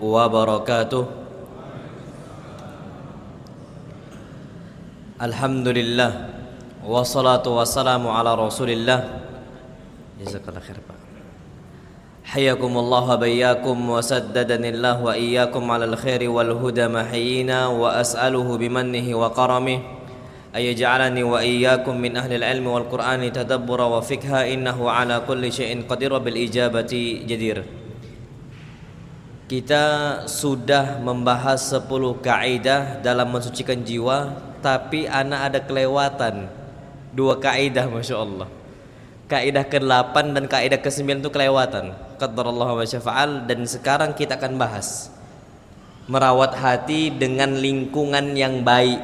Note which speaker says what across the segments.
Speaker 1: wabarakatuh. Alhamdulillah wassalatu wassalamu ala Rasulillah. Jazakallahu khair, Pak. Hayyakumullah wa bayyakum wa saddadanillah wa iyyakum ala al-khairi wal huda mahyina wa as'aluhu bimannihi wa karamih ayaj'alani wa iyyakum min ahli al-ilmi wal qur'ani tadabbura wa fikha innahu ala kulli syai'in qadir wa bil ijabati jadir. Kita sudah membahas 10 kaidah dalam mensucikan jiwa, tapi ana ada kelewatan 2 kaidah, Masya Allah. Kaidah ke-8 dan kaidah ke-9 itu kelewatan, qadarallahu wa syafa'al. Dan sekarang kita akan bahas merawat hati dengan lingkungan yang baik.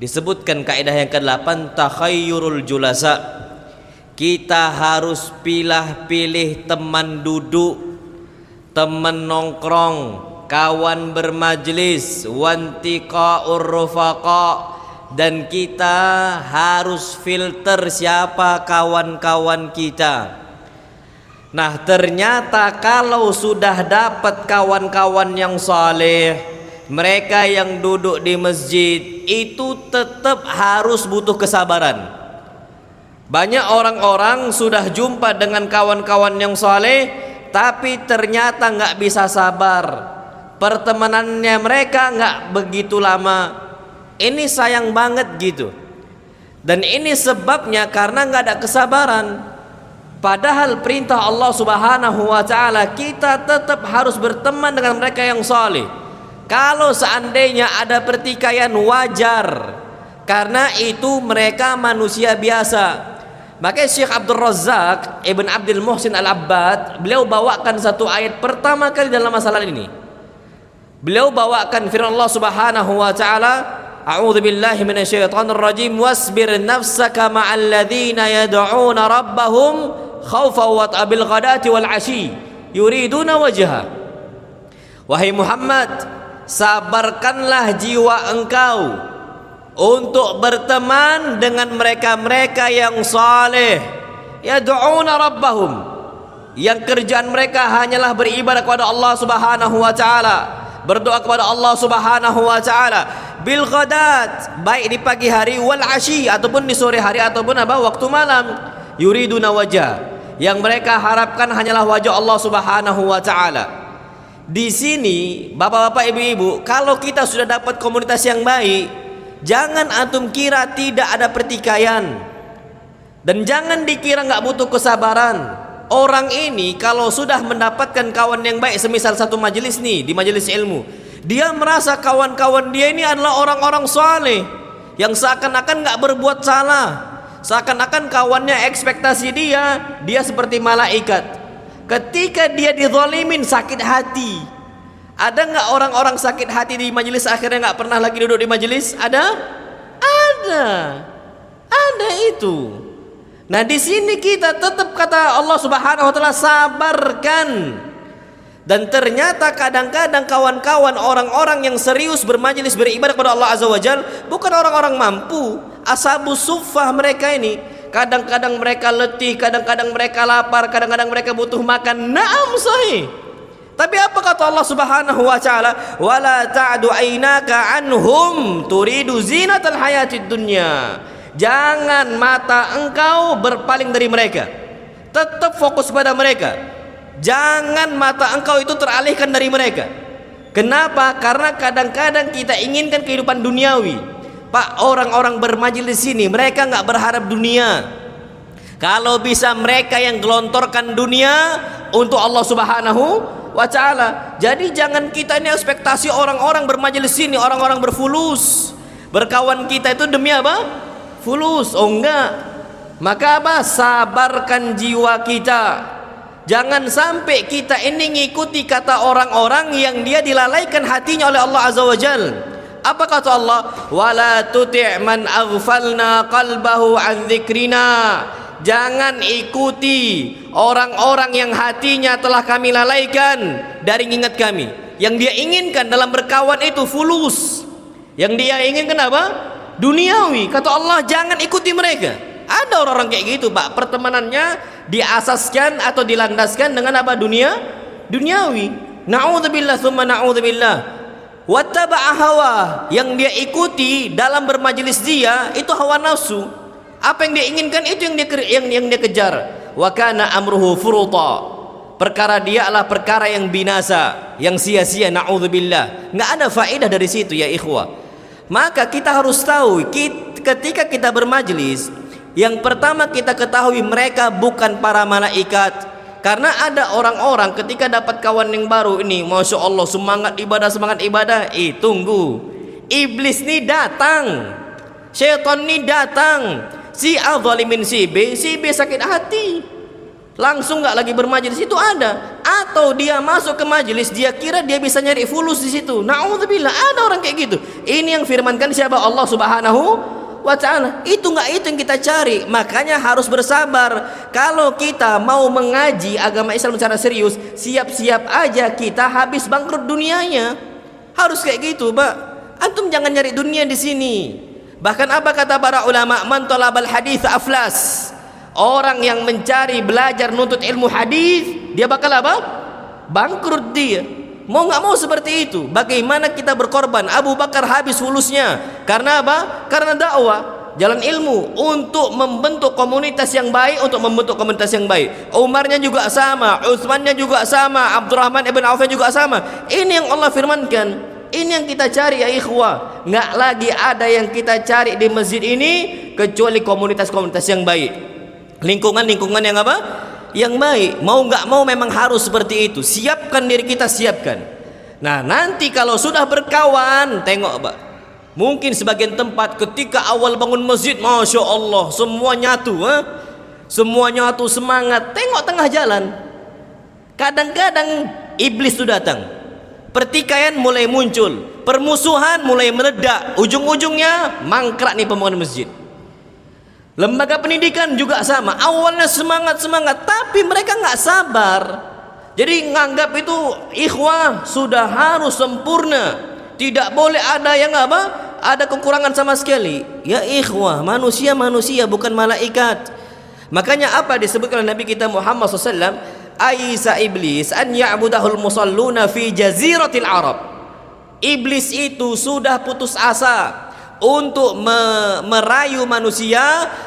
Speaker 1: Disebutkan kaidah yang ke-8, takhayyurul julasa. Kita harus pilih-pilih teman duduk, teman nongkrong, kawan bermajlis, wantiqa'ur rufaqa. Dan kita harus filter siapa kawan-kawan kita. Nah, ternyata kalau sudah dapat kawan-kawan yang saleh, mereka yang duduk di masjid, itu tetap harus butuh kesabaran. Banyak orang-orang sudah jumpa dengan kawan-kawan yang saleh, tapi ternyata nggak bisa sabar. Pertemanannya mereka nggak begitu lama. Ini sayang banget gitu. Dan ini sebabnya karena nggak ada kesabaran. Padahal perintah Allah Subhanahu wa ta'ala, kita tetap harus berteman dengan mereka yang saleh. Kalau seandainya ada pertikaian, wajar, karena itu mereka manusia biasa. Makanya Syekh Abdul Razak Ibn Abdul Muhsin Al-Abbad, beliau bawakan satu ayat pertama kali dalam masalah ini. Beliau bawakan firman Allah Subhanahu wa ta'ala, a'udzu billahi minasyaitonir rajim, wasbir nafsaka ma'al ladzina yad'una rabbahum khaufan wa bil ghadati wal 'ashi yuriduna wajha. Wahai Muhammad, sabarkanlah jiwa engkau untuk berteman dengan mereka-mereka yang saleh, yad'una rabbahum, yang kerjaan mereka hanyalah beribadah kepada Allah Subhanahu wa ta'ala, berdoa kepada Allah Subhanahu wa ta'ala, bil ghadat, baik di pagi hari, wal 'ashi, ataupun di sore hari, ataupun waktu malam, yuriduna wajah, yang mereka harapkan hanyalah wajah Allah Subhanahu wa ta'ala. Di sini bapak-bapak, ibu-ibu, kalau kita sudah dapat komunitas yang baik, jangan antum kira tidak ada pertikaian, dan jangan dikira nggak butuh kesabaran. Orang ini kalau sudah mendapatkan kawan yang baik, semisal satu majelis nih, di majelis ilmu, dia merasa kawan-kawan dia ini adalah orang-orang saleh yang seakan-akan nggak berbuat salah, seakan-akan kawannya ekspektasi dia seperti malaikat. Ketika dia dizalimin, sakit hati. Ada nggak orang-orang sakit hati di majelis akhirnya nggak pernah lagi duduk di majelis? Ada itu. Nah, di sini kita tetap, kata Allah Subhanahu wa ta'ala, sabarkan. Dan ternyata kadang-kadang kawan-kawan orang-orang yang serius bermajelis beribadah kepada Allah Azza wa Jal bukan orang-orang mampu. Ashabus suffah mereka ini, kadang-kadang mereka letih, kadang-kadang mereka lapar, kadang-kadang mereka butuh makan. Naam, sahih. Tapi apa kata Allah Subhanahu wa ta'ala? Wala ta'du aynaka anhum turidu zinatal hayatid dunya. Jangan mata engkau berpaling dari mereka, tetap fokus pada mereka. Jangan mata engkau itu teralihkan dari mereka. Kenapa? Karena kadang-kadang kita inginkan kehidupan duniawi. Pak, orang-orang bermajelis sini mereka nggak berharap dunia. Kalau bisa mereka yang gelontorkan dunia untuk Allah Subhanahu wa ta'ala. Jadi jangan kita ini ekspektasi orang-orang bermajelis sini, orang-orang berfulus, berkawan kita itu demi apa? Fulus. Oh enggak. Maka apa? Sabarkan jiwa kita. Jangan sampai kita ini ngikuti kata orang-orang yang dia dilalaikan hatinya oleh Allah Azza wa Jal. Apa kata Allah? Wala tuti' man aghfalna qalbahu an dzikrina. Jangan ikuti orang-orang yang hatinya telah kami lalaikan dari ingat kami. Yang dia inginkan dalam berkawan itu fulus. Yang dia inginkan apa? Duniawi. Kata Allah, jangan ikuti mereka. Ada orang-orang kayak gitu, Pak, pertemanannya diasaskan atau dilandaskan dengan apa? Duniawi. Na'udzubillah tsumma na'udzubillah. Wattaba'a hawa, yang dia ikuti dalam bermajelis dia itu hawa nafsu. Apa yang dia inginkan itu yang dia kejar. Wa kana amruhu furuta, perkara dia adalah perkara yang binasa, yang sia-sia. Na'udzubillah. Nggak ada faedah dari situ ya ikhwah. Maka kita harus tahu, ketika kita bermajelis, yang pertama kita ketahui mereka bukan para malaikat. Karena ada orang-orang ketika dapat kawan yang baru ini, Masya Allah semangat ibadah, tunggu, iblis nih datang, syaitan nih datang, si A zalimin si B sakit hati, langsung nggak lagi bermajelis. Itu ada. Atau dia masuk ke majelis, dia kira dia bisa nyari fulus di situ. Na'udzubillah, ada orang kayak gitu. Ini yang firmankan siapa? Allah Subhanahu wa ta'ala. Itu yang kita cari. Makanya harus bersabar. Kalau kita mau mengaji agama Islam secara serius, siap-siap aja kita habis bangkrut dunianya. Harus kayak gitu, Pak. Antum jangan nyari dunia di sini. Bahkan apa kata para ulama? Man talabal hadits aflas. Orang yang mencari belajar nuntut ilmu hadis, dia bakal apa? Bangkrut dia. Mau nggak mau seperti itu. Bagaimana kita berkorban? Abu Bakar habis fulusnya karena apa? Karena dakwah, jalan ilmu, untuk membentuk komunitas yang baik, Umarnya juga sama, Utsmannya juga sama, Abdurrahman ibn Auf juga sama. Ini yang Allah firmankan. Ini yang kita cari ya ikhwah. Nggak lagi ada yang kita cari di masjid ini kecuali komunitas-komunitas yang baik, lingkungan yang apa? Yang baik. Mau nggak mau memang harus seperti itu. Siapkan diri kita, siapkan. Nah nanti kalau sudah berkawan, tengok Pak, mungkin sebagian tempat ketika awal bangun masjid, Masya Allah semua nyatu, semua nyatu semangat. Tengok tengah jalan, kadang-kadang iblis itu datang, pertikaian mulai muncul, permusuhan mulai meledak, ujung-ujungnya mangkrak nih pembangunan masjid. Lembaga pendidikan juga sama, awalnya semangat, tapi mereka nggak sabar. Jadi nganggap itu ikhwah sudah harus sempurna, tidak boleh ada yang apa? Ada kekurangan sama sekali. Ya ikhwah, manusia bukan malaikat. Makanya apa disebutkan oleh Nabi kita Muhammad SAW? Aisa iblis an ya'budahul musalluna fi jaziratil Arab. Iblis itu sudah putus asa untuk merayu manusia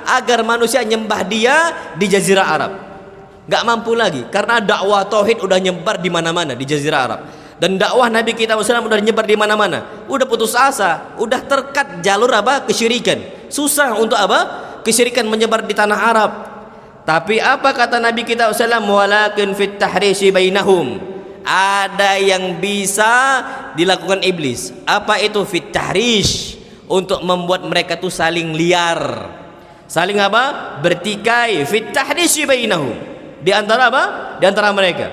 Speaker 1: agar manusia nyembah dia di Jazirah Arab. Gak mampu lagi karena dakwah tauhid udah nyebar di mana-mana di Jazirah Arab, dan dakwah Nabi kita Muhammad udah nyebar di mana-mana. Udah putus asa, udah terkat jalur apa? Kesyirikan. Susah untuk apa? Kesyirikan menyebar di tanah Arab. Tapi apa kata Nabi kita Muhammad? Walakin fit tahrishi bainahum. Ada yang bisa dilakukan iblis. Apa itu fit tahrish? Untuk membuat mereka tuh saling liar, saling apa? Bertikai. Fit tahrishi bainahum, di antara apa? Di antara mereka.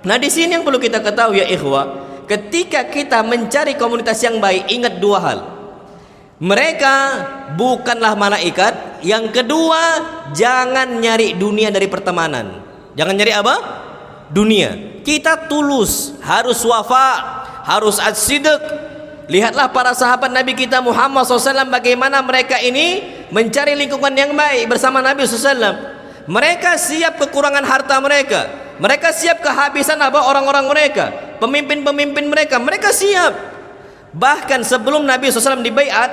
Speaker 1: Nah di sini yang perlu kita ketahui ya ikhwah, ketika kita mencari komunitas yang baik, ingat dua hal. Mereka bukanlah malaikat. Yang kedua, jangan nyari dunia dari pertemanan. Jangan nyari apa? Dunia. Kita tulus, harus wafa, harus as-sidq. Lihatlah para sahabat Nabi kita Muhammad SAW, bagaimana mereka ini mencari lingkungan yang baik bersama Nabi SAW. Mereka siap kekurangan harta mereka, mereka siap kehabisan apa orang-orang mereka, pemimpin-pemimpin mereka siap. Bahkan sebelum Nabi SAW dibaiat,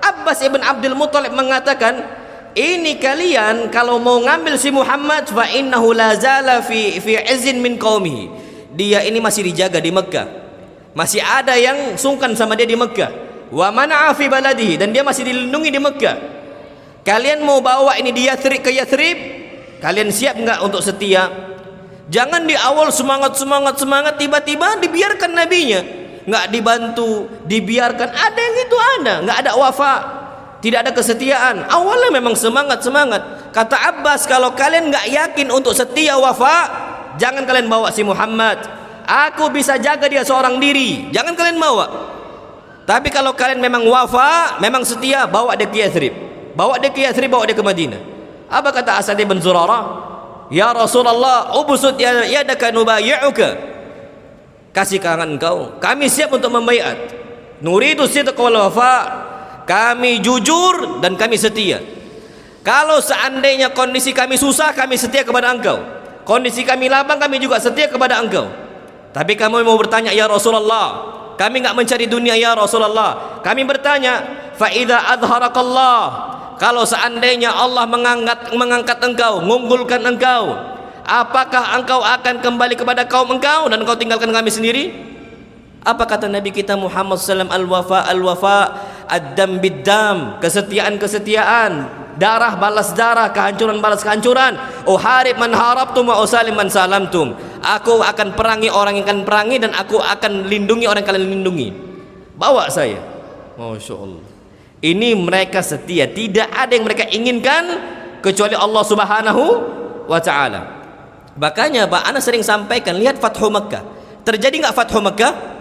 Speaker 1: Abbas ibn Abdul Muttalib mengatakan, ini kalian kalau mau ngambil si Muhammad, fa innahu la zala fi izin min qaumihi. Dia ini masih dijaga di Mekah, masih ada yang sungkan sama dia di Mekah. Wa mana'a fi baladihi, dan dia masih dilindungi di Mekah. Kalian mau bawa ini dia ke Yathrib, kalian siap enggak untuk setia? Jangan di awal semangat, tiba-tiba dibiarkan nabinya enggak dibantu, dibiarkan. Ada yang itu ada, enggak ada wafa, tidak ada kesetiaan. Awalnya memang semangat. Kata Abbas, kalau kalian enggak yakin untuk setia wafa, jangan kalian bawa si Muhammad. Aku bisa jaga dia seorang diri, jangan kalian bawa. Tapi kalau kalian memang wafa, memang setia, bawa dia ke Yathrib, bawa dia ke Madinah. Apa kata Asad bin Zurarah? Ya Rasulullah, ubsut yadaka nubayi'uka. Kasih tangan engkau, kami siap untuk membaiat. Nuridu sidq wal wafa, kami jujur dan kami setia. Kalau seandainya kondisi kami susah, kami setia kepada engkau. Kondisi kami lapang, kami juga setia kepada engkau. Tapi kami mau bertanya, ya Rasulullah, kami enggak mencari dunia ya Rasulullah. Kami bertanya, fa idza adharakallah, kalau seandainya Allah mengangkat engkau, mengunggulkan engkau, apakah engkau akan kembali kepada kaum engkau dan engkau tinggalkan kami sendiri? Apa kata Nabi kita Muhammad SAW? Al-wafa, al-wafa, ad-dam bid-dam, kesetiaan-kesetiaan, darah balas darah, kehancuran balas kehancuran. Uharib man harabtum wa usalim man salamtum. Aku akan perangi orang yang akan perangi, dan aku akan lindungi orang yang kalian lindungi. Bawa saya. Masya Allah. Ini mereka setia, tidak ada yang mereka inginkan kecuali Allah Subhanahu wa ta'ala. Makanya Pak Ana sering sampaikan, lihat Fathu Makkah. Terjadi nggak Fathu Makkah?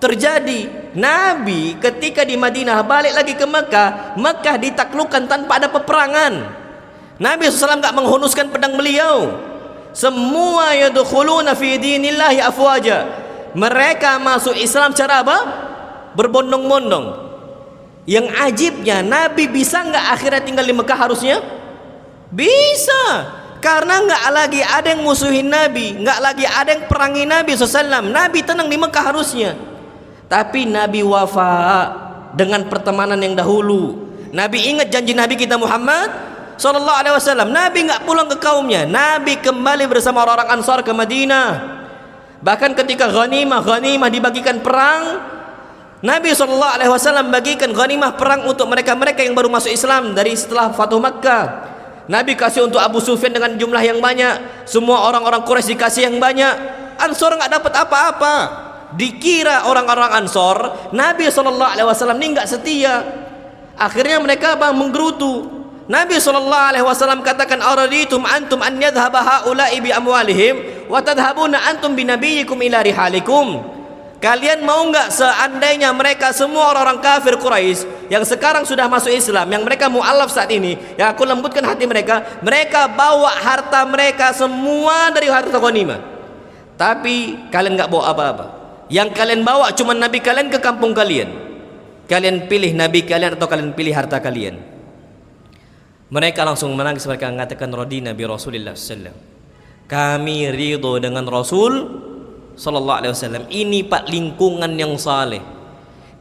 Speaker 1: Terjadi. Nabi ketika di Madinah balik lagi ke Mekah, Mekah ditaklukkan tanpa ada peperangan. Nabi SAW nggak menghunuskan pedang beliau. Semua yadkhuluna fi dinillahi afwaja. Mereka masuk Islam cara apa? Berbondong-bondong. Yang ajibnya, Nabi bisa nggak akhirnya tinggal di Mekah harusnya? Bisa. Karena nggak lagi ada yang musuhin Nabi, nggak lagi ada yang perangi Nabi SAW. Nabi tenang di Mekah harusnya. Tapi Nabi wafa dengan pertemanan yang dahulu. Nabi ingat janji Nabi kita Muhammad sallallahu alaihi wasallam. Nabi enggak pulang ke kaumnya. Nabi kembali bersama orang-orang Ansar ke Madinah. Bahkan ketika ghanimah dibagikan perang, Nabi sallallahu alaihi wasallam bagikan ghanimah perang untuk mereka-mereka yang baru masuk Islam dari setelah Fathu Makkah. Nabi kasih untuk Abu Sufyan dengan jumlah yang banyak. Semua orang-orang Quraisy dikasih yang banyak. Ansar enggak dapat apa-apa. Dikira orang-orang Ansor Nabi SAW ini enggak setia. Akhirnya mereka menggerutu. Nabi SAW katakan, araditum antum an yadhhaba haula'i bi amwalihim wa tadhhabuna antum bi nabiyyikum ila rihalikum. Kalian mau enggak seandainya mereka semua orang-orang kafir Quraisy yang sekarang sudah masuk Islam, yang mereka mu'alaf saat ini, yang aku lembutkan hati mereka, mereka bawa harta mereka semua dari harta ghanimah. Tapi kalian enggak bawa apa-apa. Yang kalian bawa cuma Nabi kalian ke kampung kalian. Kalian pilih Nabi kalian atau kalian pilih harta kalian? Mereka langsung menangis. Mereka mengatakan, radina bi Rasulillah sallallahu. Kami ridho dengan Rasul sallallahu alaihi wasallam. Ini Pak lingkungan yang saleh.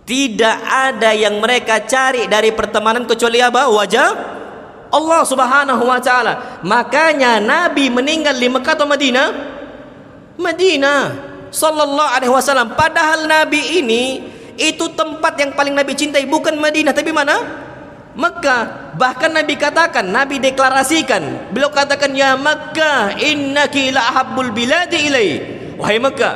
Speaker 1: Tidak ada yang mereka cari dari pertemanan kecuali apa? Wajah Allah Subhanahu wa ta'ala. Makanya Nabi meninggal di Mekah atau Madinah? Madinah sallallahu alaihi wasallam. Padahal Nabi ini itu tempat yang paling Nabi cintai, bukan Madinah tapi mana? Mekah. Bahkan Nabi katakan, Nabi deklarasikan, beliau katakan, ya Mekah innaki la ahabbul biladi ilai. Wahai Mekah,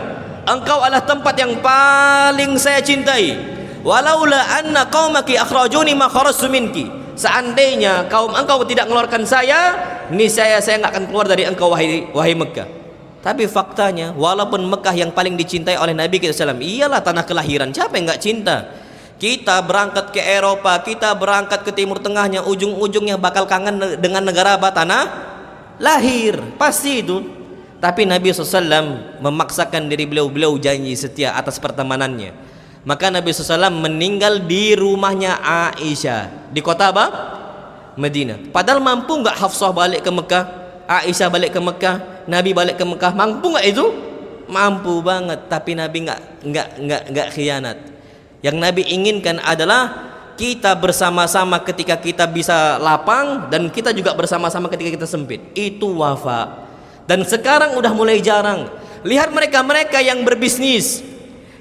Speaker 1: engkau adalah tempat yang paling saya cintai. Walaula anna qaumaki akhrajuni ma kharajtu minki. Seandainya kaum engkau tidak mengeluarkan saya, niscaya saya enggak akan keluar dari engkau wahai Mekah. Tapi faktanya, walaupun Mekah yang paling dicintai oleh Nabi kita SAW, iyalah tanah kelahiran. Siapa yang nggak cinta? Kita berangkat ke Eropa, kita berangkat ke Timur Tengahnya, ujung-ujungnya bakal kangen dengan negara apa? Tanah lahir, pasti itu. Tapi Nabi SAW memaksakan diri beliau janji setia atas pertemanannya. Maka Nabi SAW meninggal di rumahnya Aisyah, di kota apa? Madinah. Padahal mampu nggak Hafsah balik ke Mekah, Aisyah balik ke Mekah, Nabi balik ke Mekah? Mampu nggak itu? Mampu banget. Tapi Nabi nggak khianat. Yang Nabi inginkan adalah kita bersama-sama ketika kita bisa lapang, dan kita juga bersama-sama ketika kita sempit. Itu wafa. Dan sekarang udah mulai jarang. Lihat mereka-mereka yang berbisnis,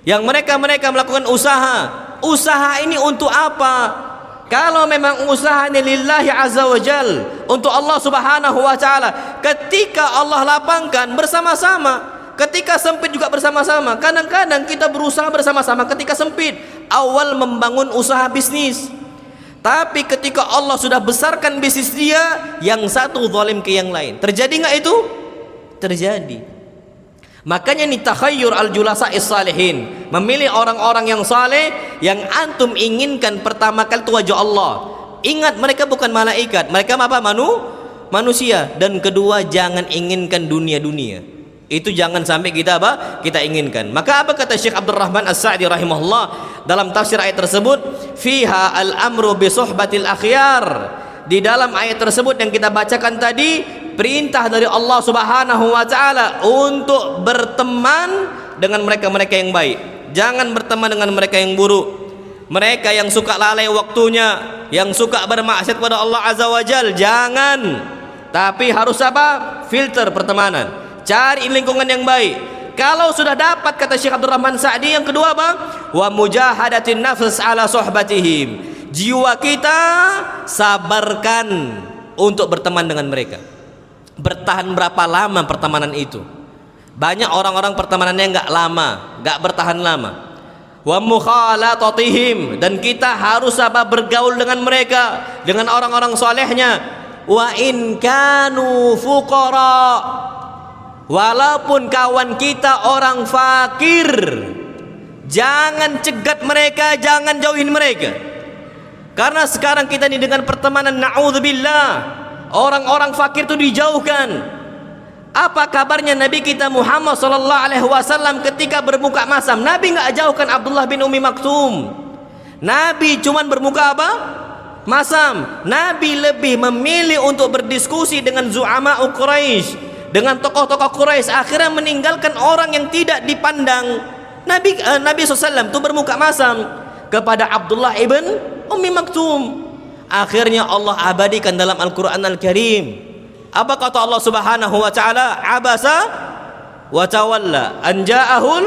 Speaker 1: yang mereka melakukan usaha. Usaha ini untuk apa? Kalau memang usahanya lillahi azza wa jal, untuk Allah Subhanahu wa ta'ala, ketika Allah lapangkan bersama-sama, ketika sempit juga bersama-sama. Kadang-kadang kita berusaha bersama-sama ketika sempit, awal membangun usaha bisnis. Tapi ketika Allah sudah besarkan bisnis dia, yang satu zalim ke yang lain. Terjadi nggak itu? Terjadi. Makanya ini takhayyur al-julasa'is salihin, memilih orang-orang yang saleh yang antum inginkan. Pertama kali itu wajah Allah. Ingat, mereka bukan malaikat, mereka apa? Manusia. Dan kedua, jangan inginkan dunia-dunia. Itu jangan sampai kita apa? Kita inginkan. Maka apa kata Syekh Abdurrahman As-Sa'di rahimahullah dalam tafsir ayat tersebut? Fiha al-amru bi suhbatil akhyar. Di dalam ayat tersebut yang kita bacakan tadi, perintah dari Allah Subhanahu wa ta'ala untuk berteman dengan mereka-mereka yang baik, jangan berteman dengan mereka yang buruk. Mereka yang suka lalai waktunya, yang suka bermaksiat kepada Allah Azza wa Jal, jangan. Tapi harus apa? Filter pertemanan, cari lingkungan yang baik. Kalau sudah dapat, kata Syekh Abdul Rahman Sa'di, yang kedua apa? Wa mujahadatin nafs ala sohbatihim, jiwa kita sabarkan untuk berteman dengan mereka. Bertahan berapa lama pertemanan itu? Banyak orang-orang pertemanannya nggak lama, nggak bertahan lama. Wa mukhalatatihim, dan kita harus apa? Bergaul dengan mereka, dengan orang-orang solehnya. Wa in kanu fuqara, walaupun kawan kita orang fakir, jangan cegat mereka, jangan jauhin mereka. Karena sekarang kita ini dengan pertemanan, na'udzubillah, orang-orang fakir itu dijauhkan. Apa kabarnya Nabi kita Muhammad sallallahu alaihi wasallam ketika berbuka masam? Nabi enggak jauhkan Abdullah bin Ummi Maktum. Nabi cuman bermuka apa? Masam. Nabi lebih memilih untuk berdiskusi dengan zu'ama'u Quraisy, dengan tokoh-tokoh Quraisy, akhirnya meninggalkan orang yang tidak dipandang. Nabi SAW itu bermuka masam kepada Abdullah ibn Ummi Maktum. Akhirnya Allah abadikan dalam Al-Quran Al-Karim. Apa kata Allah Subhanahu wa taala? Abasa wa tawalla an ja'ahul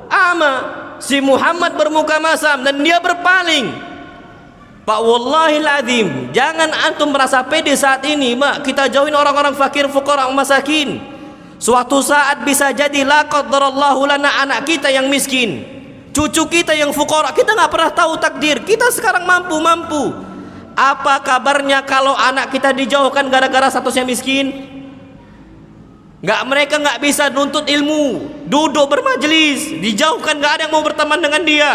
Speaker 1: a'ma. Si Muhammad bermuka masam dan dia berpaling. Pak, wallahil azim, jangan antum merasa pede saat ini, mak, kita jauhin orang-orang fakir, fuqara, masakin. Suatu saat bisa jadi la qadarallahu lana, anak kita yang miskin, cucu kita yang fuqara, kita nggak pernah tahu takdir. Kita sekarang mampu. Apa kabarnya kalau anak kita dijauhkan gara-gara statusnya miskin? Mereka nggak bisa nuntut ilmu, duduk bermajelis, dijauhkan, nggak ada yang mau berteman dengan dia.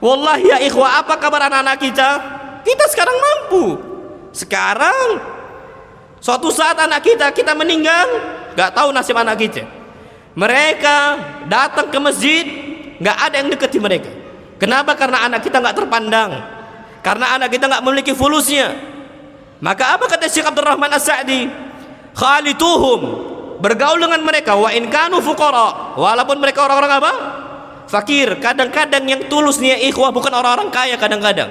Speaker 1: Wallahi ya ikhwah, apa kabar anak-anak kita? Kita sekarang mampu. Sekarang suatu saat anak kita meninggal, nggak tahu nasib anak kita. Mereka datang ke masjid, nggak ada yang deketi mereka. Kenapa? Karena anak kita nggak terpandang, karena anak kita nggak memiliki fulusnya. Maka apa kata Syekh Abdul Rahman As-Sa'di? Khalituhum, bergaul dengan mereka, wa in kanu fuqara, walaupun mereka orang-orang apa? Fakir. Kadang-kadang yang tulus nih ya ikhwah bukan orang-orang kaya, kadang-kadang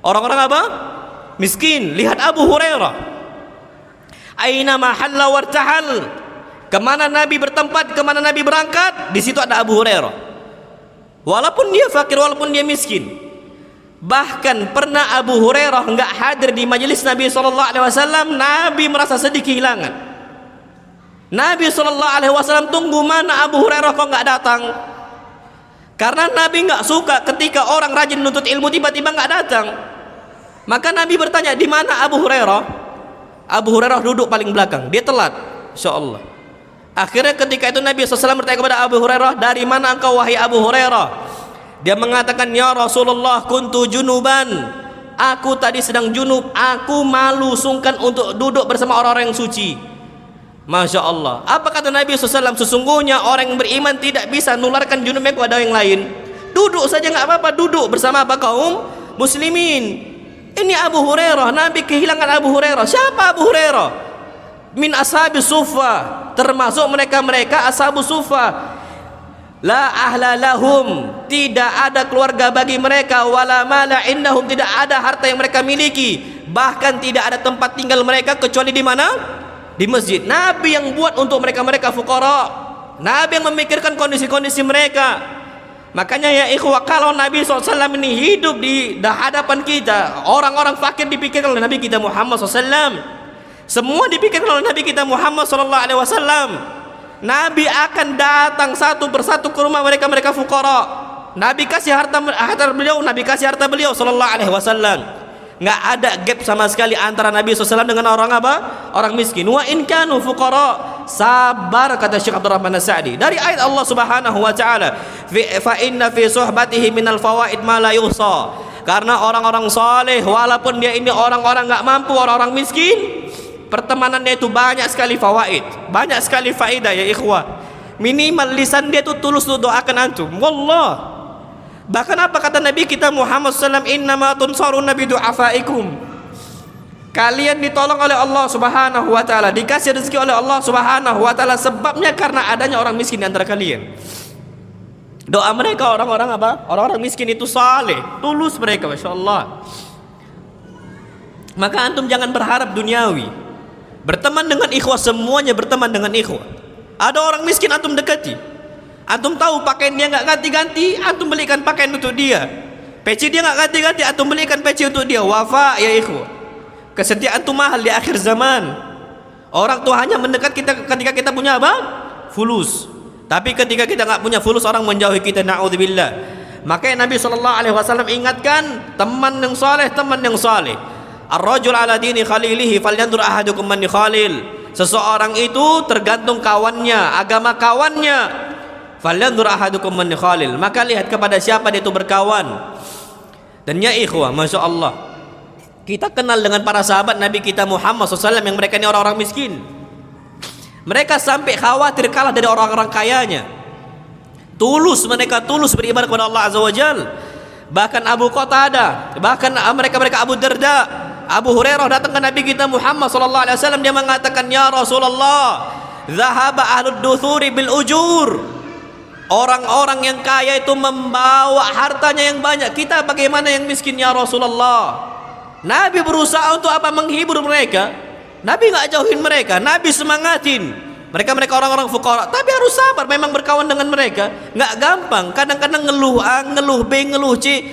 Speaker 1: orang-orang apa? Miskin. Lihat Abu Hurairah, aina mahalla wartahal, kemana Nabi bertempat, kemana Nabi berangkat, di situ ada Abu Hurairah. Walaupun dia fakir, walaupun dia miskin. Bahkan pernah Abu Hurairah enggak hadir di majelis Nabi SAW, Nabi merasa sedih kehilangan. Nabi SAW tunggu, mana Abu Hurairah kok enggak datang? Karena Nabi enggak suka ketika orang rajin menuntut ilmu tiba-tiba enggak datang. Maka Nabi bertanya, di mana Abu Hurairah? Abu Hurairah duduk paling belakang, dia telat, insyaallah. Akhirnya ketika itu Nabi SAW bertanya kepada Abu Hurairah, dari mana engkau wahai Abu Hurairah? Dia mengatakan, ya Rasulullah, kuntu junuban, aku tadi sedang junub, aku malu sungkan untuk duduk bersama orang-orang yang suci. Masya Allah. Apa kata Nabi SAW? Sesungguhnya orang yang beriman tidak bisa nularkan junubnya kepada yang lain. Duduk saja nggak apa-apa, duduk bersama apa kaum muslimin. Ini Abu Hurairah, Nabi kehilangan Abu Hurairah. Siapa Abu Hurairah? Min ashabi sufa, termasuk mereka-mereka ashabu sufa. La ahla lahum, tidak ada keluarga bagi mereka, wala mala indahum, tidak ada harta yang mereka miliki, bahkan tidak ada tempat tinggal mereka kecuali di mana? Di masjid. Nabi yang buat untuk mereka-mereka fuqara. Nabi yang memikirkan kondisi-kondisi mereka. Makanya ya ikhwah, kalau Nabi SAW ini hidup di hadapan kita, orang-orang fakir dipikirkan oleh Nabi kita Muhammad SAW. Semua dipikirkan oleh Nabi kita Muhammad SAW. Nabi akan datang satu persatu ke rumah mereka fuqara. Nabi kasih harta beliau, Nabi kasih harta beliau sallallahu alaihi wasallam. Enggak ada gap sama sekali antara Nabi SAW dengan orang apa? Orang miskin. Wa in kanu fuqara, sabar, kata Syekh Abdul Rahman As-Sa'di. Dari ayat Allah Subhanahu wa taala, fa inna fi suhbatihi minal fawaid ma la yuhsa. Karena orang-orang saleh, walaupun dia ini orang-orang enggak mampu, orang-orang miskin, pertemanannya itu banyak sekali fawaid, banyak sekali faedah ya ikhwah. Minimal lisan dia itu tulus untuk doakan antum. Wallah. Bahkan apa kata Nabi kita Muhammad SAW? Innama tunsaruna bi du'afaikum.
Speaker 2: Kalian ditolong oleh Allah Subhanahu wa taala, dikasih rezeki oleh Allah Subhanahu wa taala, sebabnya karena adanya orang miskin di antara kalian. Doa mereka orang-orang apa? Orang-orang miskin itu saleh, tulus mereka, masyaallah. Maka antum jangan berharap duniawi. Berteman dengan ikhwah, semuanya berteman dengan ikhwah. Ada orang miskin antum dekati. Antum tahu pakaian dia nggak ganti-ganti, antum belikan pakaian untuk dia. Peci dia nggak ganti-ganti, antum belikan peci untuk dia. Wafa ya ikhwah. Kesetiaan itu mahal di akhir zaman. Orang tuh hanya mendekat kita ketika kita punya apa? Fulus. Tapi ketika kita nggak punya fulus, orang menjauhi kita. Na'udzubillah. Makanya Nabi SAW ingatkan, teman yang saleh, teman yang saleh. Ar-rajul ala dini khalilihi falyanzur ahadukum man khalil. Seseorang itu tergantung kawannya, agama kawannya. Falyanzur ahadukum man khalil. Maka lihat kepada siapa dia itu berkawan. Dan ya ikhwah, masya Allah, kita kenal dengan para sahabat Nabi kita Muhammad SAW yang mereka ini orang-orang miskin. Mereka sampai khawatir kalah dari orang-orang kayanya. Tulus, mereka tulus beribadah kepada Allah Azza wa Jal. Bahkan Abu Qatadah, bahkan mereka Abu Darda, Abu Hurairah datang ke Nabi kita Muhammad SAW, dia mengatakan, ya Rasulullah, zahaba ahlud duthuri bil ujur. Orang-orang yang kaya itu membawa hartanya yang banyak. Kita bagaimana yang miskin ya Rasulullah? Nabi berusaha untuk apa? Menghibur mereka. Nabi nggak jauhin mereka, Nabi semangatin mereka orang-orang fuqara. Tapi harus sabar, memang berkawan dengan mereka nggak gampang. Kadang-kadang ngeluh A, ngeluh B, ngeluh C.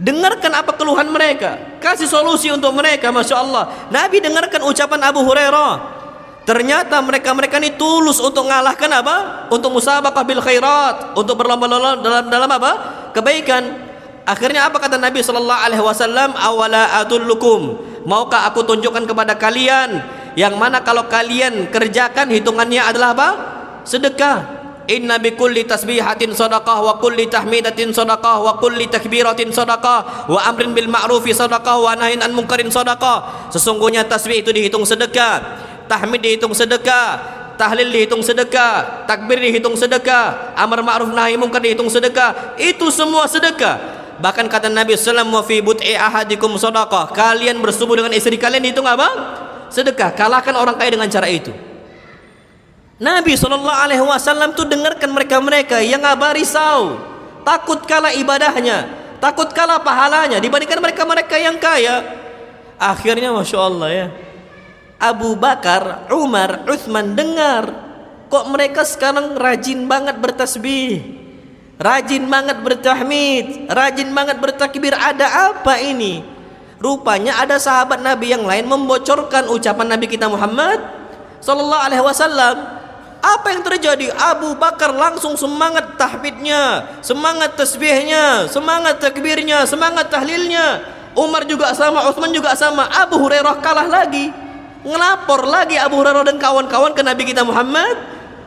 Speaker 2: Dengarkan apa keluhan mereka, kasih solusi untuk mereka. Masya Allah, Nabi dengarkan ucapan Abu Hurairah. Ternyata mereka ini tulus untuk mengalahkan apa? Untuk musabaqah bil khairat, untuk berlomba-lomba dalam apa? Kebaikan. Akhirnya apa kata Nabi SAW? Awala adullukum, maukah aku tunjukkan kepada kalian yang mana kalau kalian kerjakan hitungannya adalah apa? Sedekah. Inna bi kulli tasbihatin sadaqah wa kulli tahmidatin sadaqah wa kulli takbiratin sadaqah wa amrin bil ma'rufi sadaqah wa nahyin an munkarin sadaqah. Sesungguhnya tasbih itu dihitung sedekah, tahmid dihitung sedekah, tahlil dihitung sedekah, takbir dihitung sedekah, amar ma'ruf nahi munkar dihitung sedekah. Itu semua sedekah. Bahkan kata Nabi SAW, wa fi but'i ahadikum sadaqah. Kalian bersetubuh dengan istri kalian dihitung apa? Sedekah. Kalahkan orang kaya dengan cara itu. Nabi SAW tuh dengarkan mereka yang apa? Risau, takut kalah ibadahnya, takut kalah pahalanya dibandingkan mereka yang kaya. Akhirnya masya Allah ya, Abu Bakar, Umar, Uthman dengar, kok mereka sekarang rajin banget bertasbih, rajin banget bertahmid, rajin banget bertakbir. Ada apa ini? Rupanya ada sahabat Nabi yang lain membocorkan ucapan Nabi kita Muhammad sallallahu alaihi wasallam. Apa yang terjadi? Abu Bakar langsung semangat tahmidnya, semangat tasbihnya, semangat takbirnya, semangat tahlilnya. Umar juga sama, Uthman juga sama. Abu Hurairah kalah lagi. Ngelapor lagi Abu Hurairah dan kawan-kawan ke Nabi kita Muhammad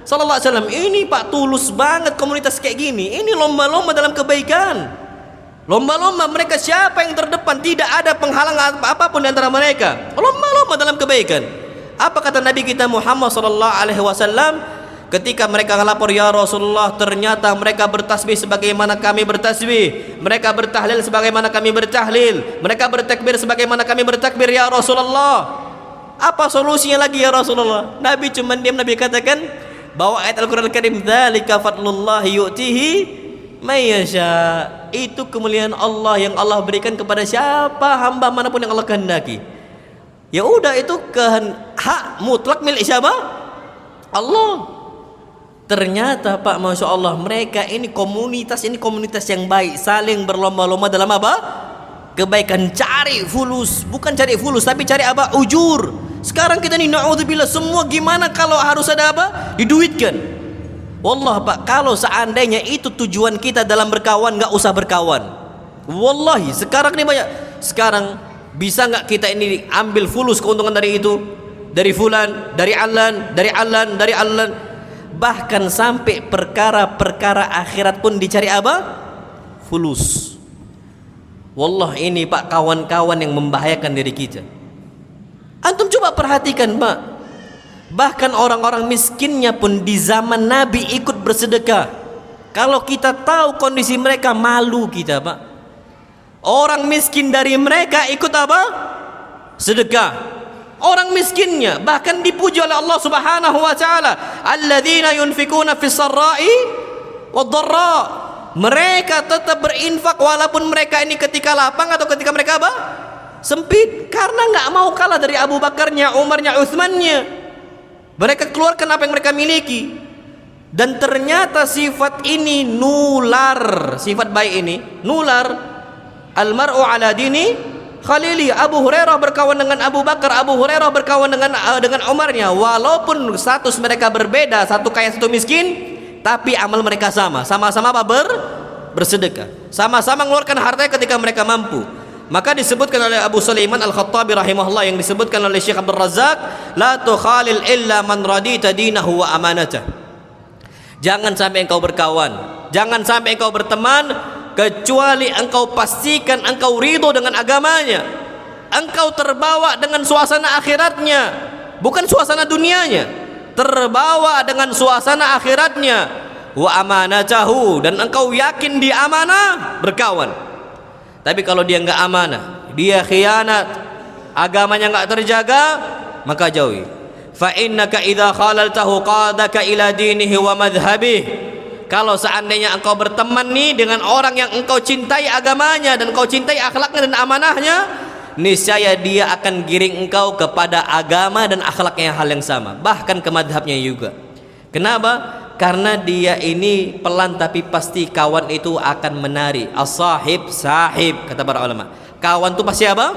Speaker 2: sallallahu alaihi wasallam. Ini Pak, tulus banget komunitas kayak gini. Ini lomba-lomba dalam kebaikan. Lomba-lomba mereka siapa yang terdepan, tidak ada penghalang apapun di antara mereka. Lomba-lomba dalam kebaikan. Apa kata Nabi kita Muhammad sallallahu alaihi wasallam ketika mereka ngelapor, ya Rasulullah, ternyata mereka bertasbih sebagaimana kami bertasbih, mereka bertahlil sebagaimana kami bertahlil, mereka bertakbir sebagaimana kami bertakbir ya Rasulullah. Apa solusinya lagi ya Rasulullah? Nabi cuma diam. Nabi katakan bahwa ayat Al-Qur'an Al-Karim, dzalika fadlullahi yu'tihi may yasha. Itu kemuliaan Allah yang Allah berikan kepada siapa hamba manapun yang Allah kehendaki. Ya udah, itu hak mutlak milik siapa? Allah. Ternyata Pak, masya Allah, mereka ini komunitas yang baik, saling berlomba-lomba dalam apa? Kebaikan. Cari fulus, bukan cari fulus tapi cari apa? Ujur. Sekarang kita ini na'udzubillah, semua gimana kalau harus ada apa? Diduitkan. Wallah Pak, kalau seandainya itu tujuan kita dalam berkawan, nggak usah berkawan. Wallahi sekarang ini banyak. Sekarang bisa nggak kita ini ambil fulus keuntungan dari itu, dari fulan, dari alan, dari alan, dari alan. Bahkan sampai perkara-perkara akhirat pun dicari apa? Fulus. Wallah ini Pak, kawan-kawan yang membahayakan diri kita. Antum coba perhatikan Pak, bahkan orang-orang miskinnya pun di zaman Nabi ikut bersedekah. Kalau kita tahu kondisi mereka, malu kita Pak. Orang miskin dari mereka ikut apa? sedekah. Orang miskinnya bahkan dipuji oleh Allah Subhanahu wa taala, alladzina yunfikuna fis sarra'i wad dharra. Mereka tetap berinfak walaupun mereka ini ketika lapang atau ketika mereka apa? Sempit, karena nggak mau kalah dari Abu Bakarnya, Umarnya, Utsmannya. Mereka keluarkan apa yang mereka miliki. Dan ternyata sifat ini nular, sifat baik ini nular. Almar'u ala dini khalili. Abu Hurairah berkawan dengan Abu Bakar, Abu Hurairah berkawan dengan Umarnya. Walaupun status mereka berbeda, satu kaya satu miskin, tapi amal mereka sama. Sama-sama apa? Bersedekah. Sama-sama mengeluarkan hartanya ketika mereka mampu. Maka disebutkan oleh Abu Sulaiman Al-Khattabi rahimahullah, yang disebutkan oleh Syekh Abdul Razak, la tukhalil illa man radita dinahu wa amanatah. Jangan sampai engkau berkawan, jangan sampai engkau berteman kecuali engkau pastikan engkau ridho dengan agamanya, engkau terbawa dengan suasana akhiratnya, bukan suasana dunianya, terbawa dengan suasana akhiratnya. Wa amanatahu, dan engkau yakin dia amanah, berkawan. Tapi kalau dia enggak amanah, dia khianat, agamanya enggak terjaga, maka jauhi. Fa innaka idza khalaltahu qadaka ila dinihi wa madhhabih. Kalau seandainya engkau berteman nih dengan orang yang engkau cintai agamanya dan engkau cintai akhlaknya dan amanahnya, niscaya dia akan giring engkau kepada agama dan akhlaknya hal yang sama, bahkan ke madhabnya juga. Kenapa? Karena dia ini pelan tapi pasti kawan itu akan menari. As-sahib sahib, kata para ulama. Kawan itu pasti apa?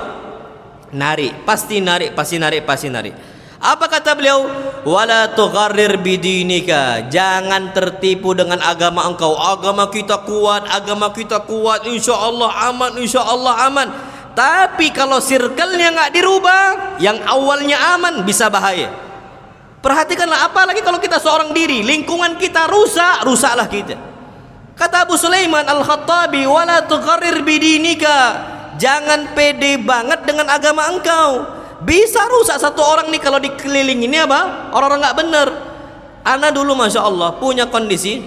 Speaker 2: Nari, pasti nari, pasti nari, pasti nari. Apa kata beliau? Wala tugharrir bidinika. Jangan tertipu dengan agama engkau. Agama kita kuat, insya Allah aman, insya Allah aman. Tapi kalau circle-nya nggak dirubah, yang awalnya aman bisa bahaya. Perhatikanlah, apalagi kalau kita seorang diri, lingkungan kita rusak, rusaklah kita. Kata Abu Sulaiman Al-Khattabi, wala tugharrir bidinika. Jangan pede banget dengan agama engkau. Bisa rusak satu orang nih kalau dikelilingi ini apa? Orang-orang nggak benar. Ana dulu masya Allah punya kondisi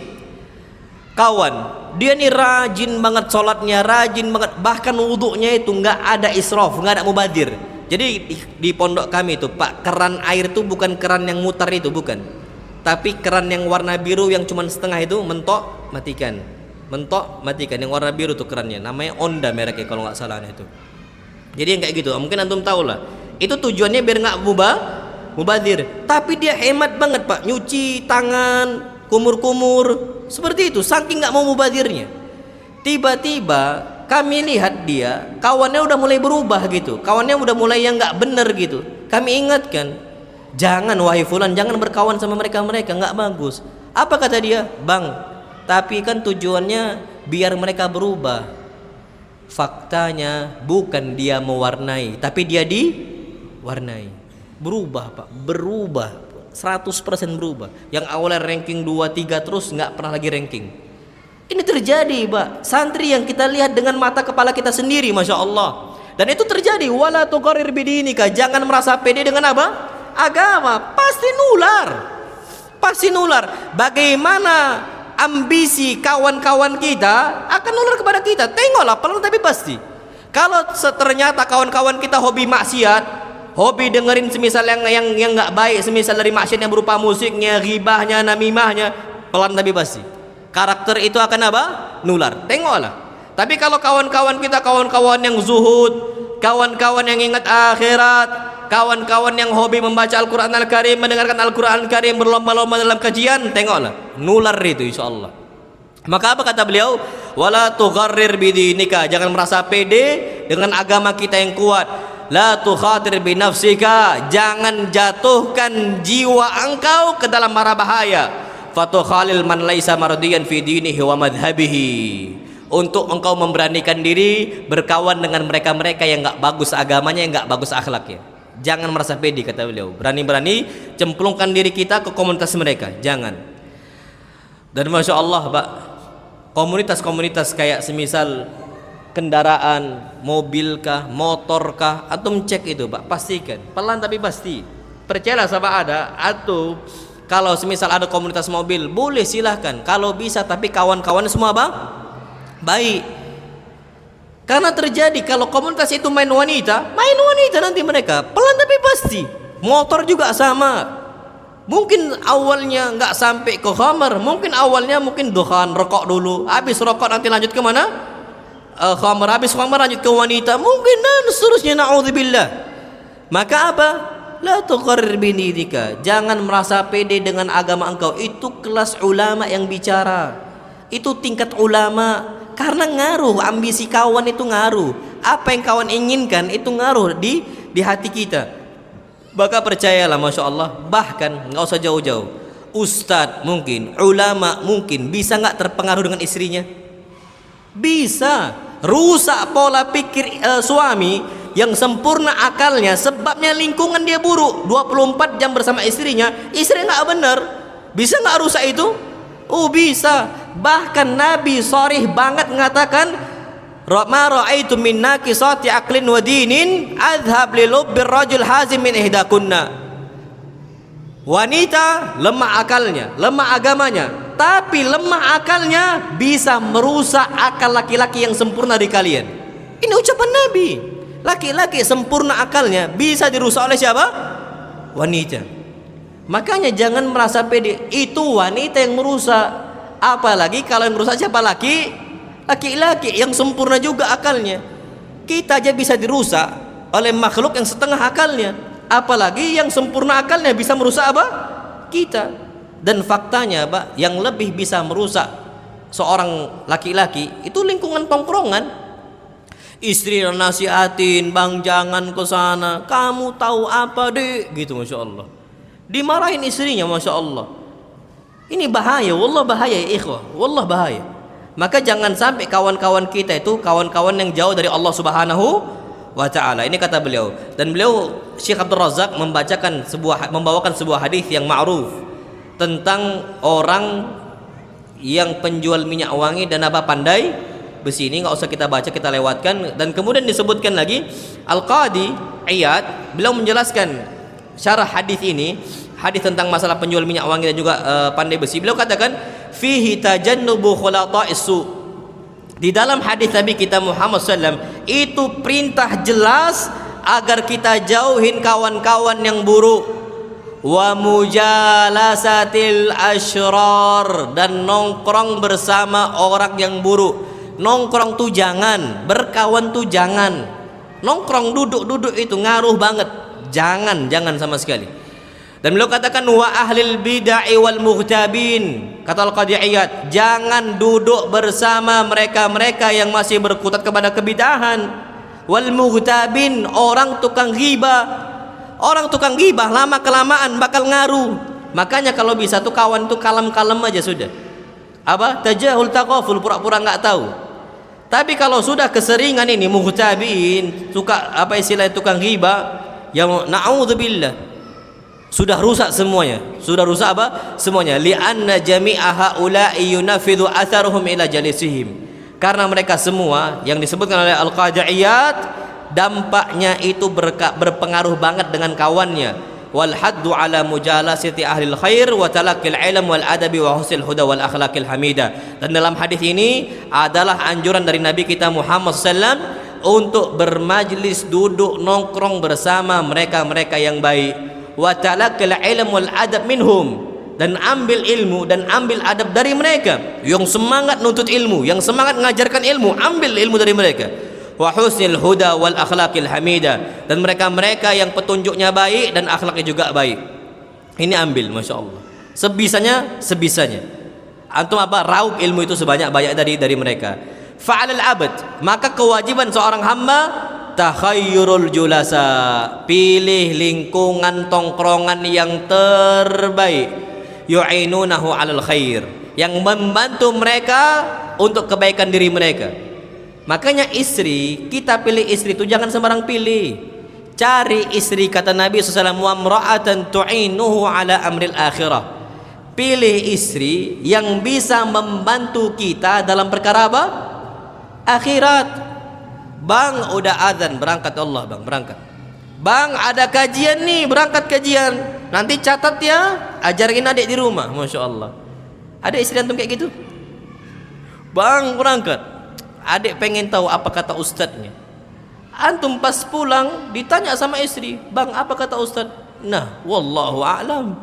Speaker 2: kawan, dia nih rajin banget sholatnya, rajin banget, bahkan wudhunya itu nggak ada israf, nggak ada mubadir. Jadi di pondok kami itu Pak, keran air itu bukan keran yang mutar itu, bukan, tapi keran yang warna biru yang cuma setengah itu, mentok matikan, mentok matikan, yang warna biru tuh kerannya, namanya Onda mereknya kalau nggak salah itu. Jadi yang kayak gitu, mungkin antum tahu lah. Itu tujuannya biar nggak mubadir. Tapi dia hemat banget Pak, nyuci tangan, kumur-kumur, seperti itu, saking nggak mau mubadirnya. Tiba-tiba kami lihat dia, kawannya udah mulai berubah gitu, kawannya udah mulai yang nggak bener gitu. Kami ingatkan, jangan wahai fulan, jangan berkawan sama mereka, nggak bagus. Apa kata dia? Bang, tapi kan tujuannya biar mereka berubah. Faktanya bukan dia mewarnai, tapi dia diwarnai. Berubah Pak, berubah 100% berubah. Yang awalnya ranking 2-3 terus nggak pernah lagi ranking. Ini terjadi Pak, santri yang kita lihat dengan mata kepala kita sendiri, masya Allah. Dan itu terjadi. Wala tugharrir bidinika. Jangan merasa pede dengan apa? Agama. Pasti nular, pasti nular. Bagaimana ambisi kawan-kawan kita akan nular kepada kita. Tengoklah pelan tapi pasti. Kalau ternyata kawan-kawan kita hobi maksiat, hobi dengerin semisal yang nggak baik, semisal dari maksiat yang berupa musiknya, ghibahnya, namimahnya, pelan tapi pasti karakter itu akan apa? Nular. Tengoklah. Tapi kalau kawan-kawan kita kawan-kawan yang zuhud, kawan-kawan yang ingat akhirat, kawan-kawan yang hobi membaca Al-Quran Al-Karim, mendengarkan Al-Quran Al-Karim, berlomba-lomba dalam kajian, tengoklah, nular itu insyaallah. Maka apa kata beliau? Wala tugharrir bidinika. Jangan merasa pede dengan agama kita yang kuat. La tukhatir binafsika. Jangan jatuhkan jiwa engkau ke dalam mara bahaya. Fatukhalil man laisa mardiyan fi dinihi wa madhhabihi. Untuk engkau memberanikan diri berkawan dengan mereka-mereka yang enggak bagus agamanya, yang enggak bagus akhlaknya. Jangan merasa pede kata beliau. Berani-berani cemplungkan diri kita ke komunitas mereka. Jangan. Dan masya Allah Pak, komunitas-komunitas kayak semisal kendaraan, mobilkah, motorkah, antum cek itu Pak, pastikan, pelan tapi pasti. Percayalah sama ada, atau kalau semisal ada komunitas mobil, boleh silahkan, kalau bisa, tapi kawan-kawan semua apa? Baik. Karena terjadi kalau komunitas itu main wanita nanti mereka pelan tapi pasti. Motor juga sama. Mungkin awalnya nggak sampai ke khamar, mungkin awalnya dukhan, rokok dulu, habis rokok nanti lanjut ke mana? Khamar, habis khamar lanjut ke wanita, mungkin dan seterusnya, naudzubillah. Maka apa? La tuqarrir bidika, jangan merasa pede dengan agama engkau. Itu kelas ulama yang bicara, itu tingkat ulama. Karena ngaruh, ambisi kawan itu ngaruh, apa yang kawan inginkan itu ngaruh di hati kita. Maka percayalah, masya Allah, bahkan nggak usah jauh-jauh, ustadz mungkin, ulama mungkin bisa nggak terpengaruh dengan istrinya? Bisa. Rusak pola pikir suami yang sempurna akalnya, sebabnya lingkungan dia buruk, 24 jam bersama istrinya, istri nggak benar. Bisa nggak rusak itu? Oh bisa. Bahkan Nabi sharih banget mengatakan, ma ra'aitu min naqisati aqlin wa dinin adhab li lubbir rajul hazim min ihdakunna. Wanita lemah akalnya, lemah agamanya, tapi lemah akalnya bisa merusak akal laki-laki yang sempurna di kalian. Ini ucapan Nabi. Laki-laki sempurna akalnya bisa dirusak oleh siapa? Wanita. Makanya jangan merasa pede, itu wanita yang merusak. Apalagi kalau yang merusak siapa? Laki-laki yang sempurna juga akalnya. Kita aja bisa dirusak oleh makhluk yang setengah akalnya, apalagi yang sempurna akalnya bisa merusak apa? Kita. Dan faktanya Pak, yang lebih bisa merusak seorang laki-laki itu lingkungan tongkrongan. Istri nasihatin, bang jangan ke sana, kamu tahu apa dek, gitu, masya Allah. Dimarahin istrinya, masya Allah. Ini bahaya, wallah bahaya ya ikhwah, wallah bahaya. Maka jangan sampai kawan-kawan kita itu kawan-kawan yang jauh dari Allah Subhanahu wa taala. Ini kata beliau. Dan beliau Syekh Abdul Razak membawakan sebuah hadis yang ma'ruf tentang orang yang penjual minyak wangi dan apa pandai besi. Ini enggak usah kita baca, kita lewatkan. Dan kemudian disebutkan lagi Al-Qadi Iyad, beliau menjelaskan syarah hadis ini, hadis tentang masalah penjual minyak wangi dan juga pandai besi. Beliau katakan fihi tajannubu khulata'is su. Di dalam hadis Nabi kita Muhammad SAW itu perintah jelas agar kita jauhin kawan-kawan yang buruk. Wa mujalasatil asyrar, dan nongkrong bersama orang yang buruk. Nongkrong tuh jangan, berkawan tuh jangan. Nongkrong duduk-duduk itu ngaruh banget. Jangan sama sekali. Dan beliau katakan wa ahlil bid'ah wal mughtabin, kata Al-Qadi Iyad, jangan duduk bersama mereka-mereka yang masih berkutat kepada kebidahan. Wal mughtabin, orang tukang ghibah. Orang tukang ghibah lama kelamaan bakal ngaruh. Makanya kalau bisa tuh kawan tuh kalem-kalem aja sudah. Apa? Tajahul taqaful, pura-pura enggak tahu. Tapi kalau sudah keseringan ini mughtabin, suka apa istilahnya tukang ghibah, ya na'udzubillah, sudah rusak semuanya. Sudah rusak apa? Semuanya. Li'anna jami'a haula'i yunafidhu atharuhum ila jalisihim. Karena mereka semua yang disebutkan oleh Al-Qadi Iyad, dampaknya itu berpengaruh banget dengan kawannya. Wal haddu ala mujalasati ahlil khair wa talaqqil ilm wal adabi wa husnil huda wal akhlaqil hamidah. Dan dalam hadis ini adalah anjuran dari Nabi kita Muhammad SAW untuk bermajlis, duduk nongkrong bersama mereka-mereka yang baik. Wa talaqqil ilm wal adab minhum, dan ambil ilmu dan ambil adab dari mereka yang semangat nuntut ilmu, yang semangat mengajarkan ilmu, ambil ilmu dari mereka. Wa husnil huda wal akhlaqil hamidah, dan mereka-mereka yang petunjuknya baik dan akhlaknya juga baik. Ini ambil, masya Allah, sebisanya. Antum apa? Raup ilmu itu sebanyak-banyak dari mereka. Fa'alal abad, maka kewajiban seorang hamba takhayyurul julasa, pilih lingkungan tongkrongan yang terbaik, yu'inunahu 'alal khair, yang membantu mereka untuk kebaikan diri mereka. Makanya istri, kita pilih istri itu jangan sembarang pilih. Cari istri, kata Nabi SAW, wa imra'atan tu'inuhu 'ala amril akhirah. Pilih istri yang bisa membantu kita dalam perkara apa? Akhirat. Bang, udah azan, berangkat Allah bang, berangkat. Bang, ada kajian nih, berangkat kajian. Nanti catat ya, ajarin adik di rumah, masya Allah. Ada istri antum kayak gitu? Bang, berangkat. Adik pengen tahu apa kata ustadznya. Antum pas pulang ditanya sama istri, "Bang, apa kata ustadz?" Nah, wallahu a'lam.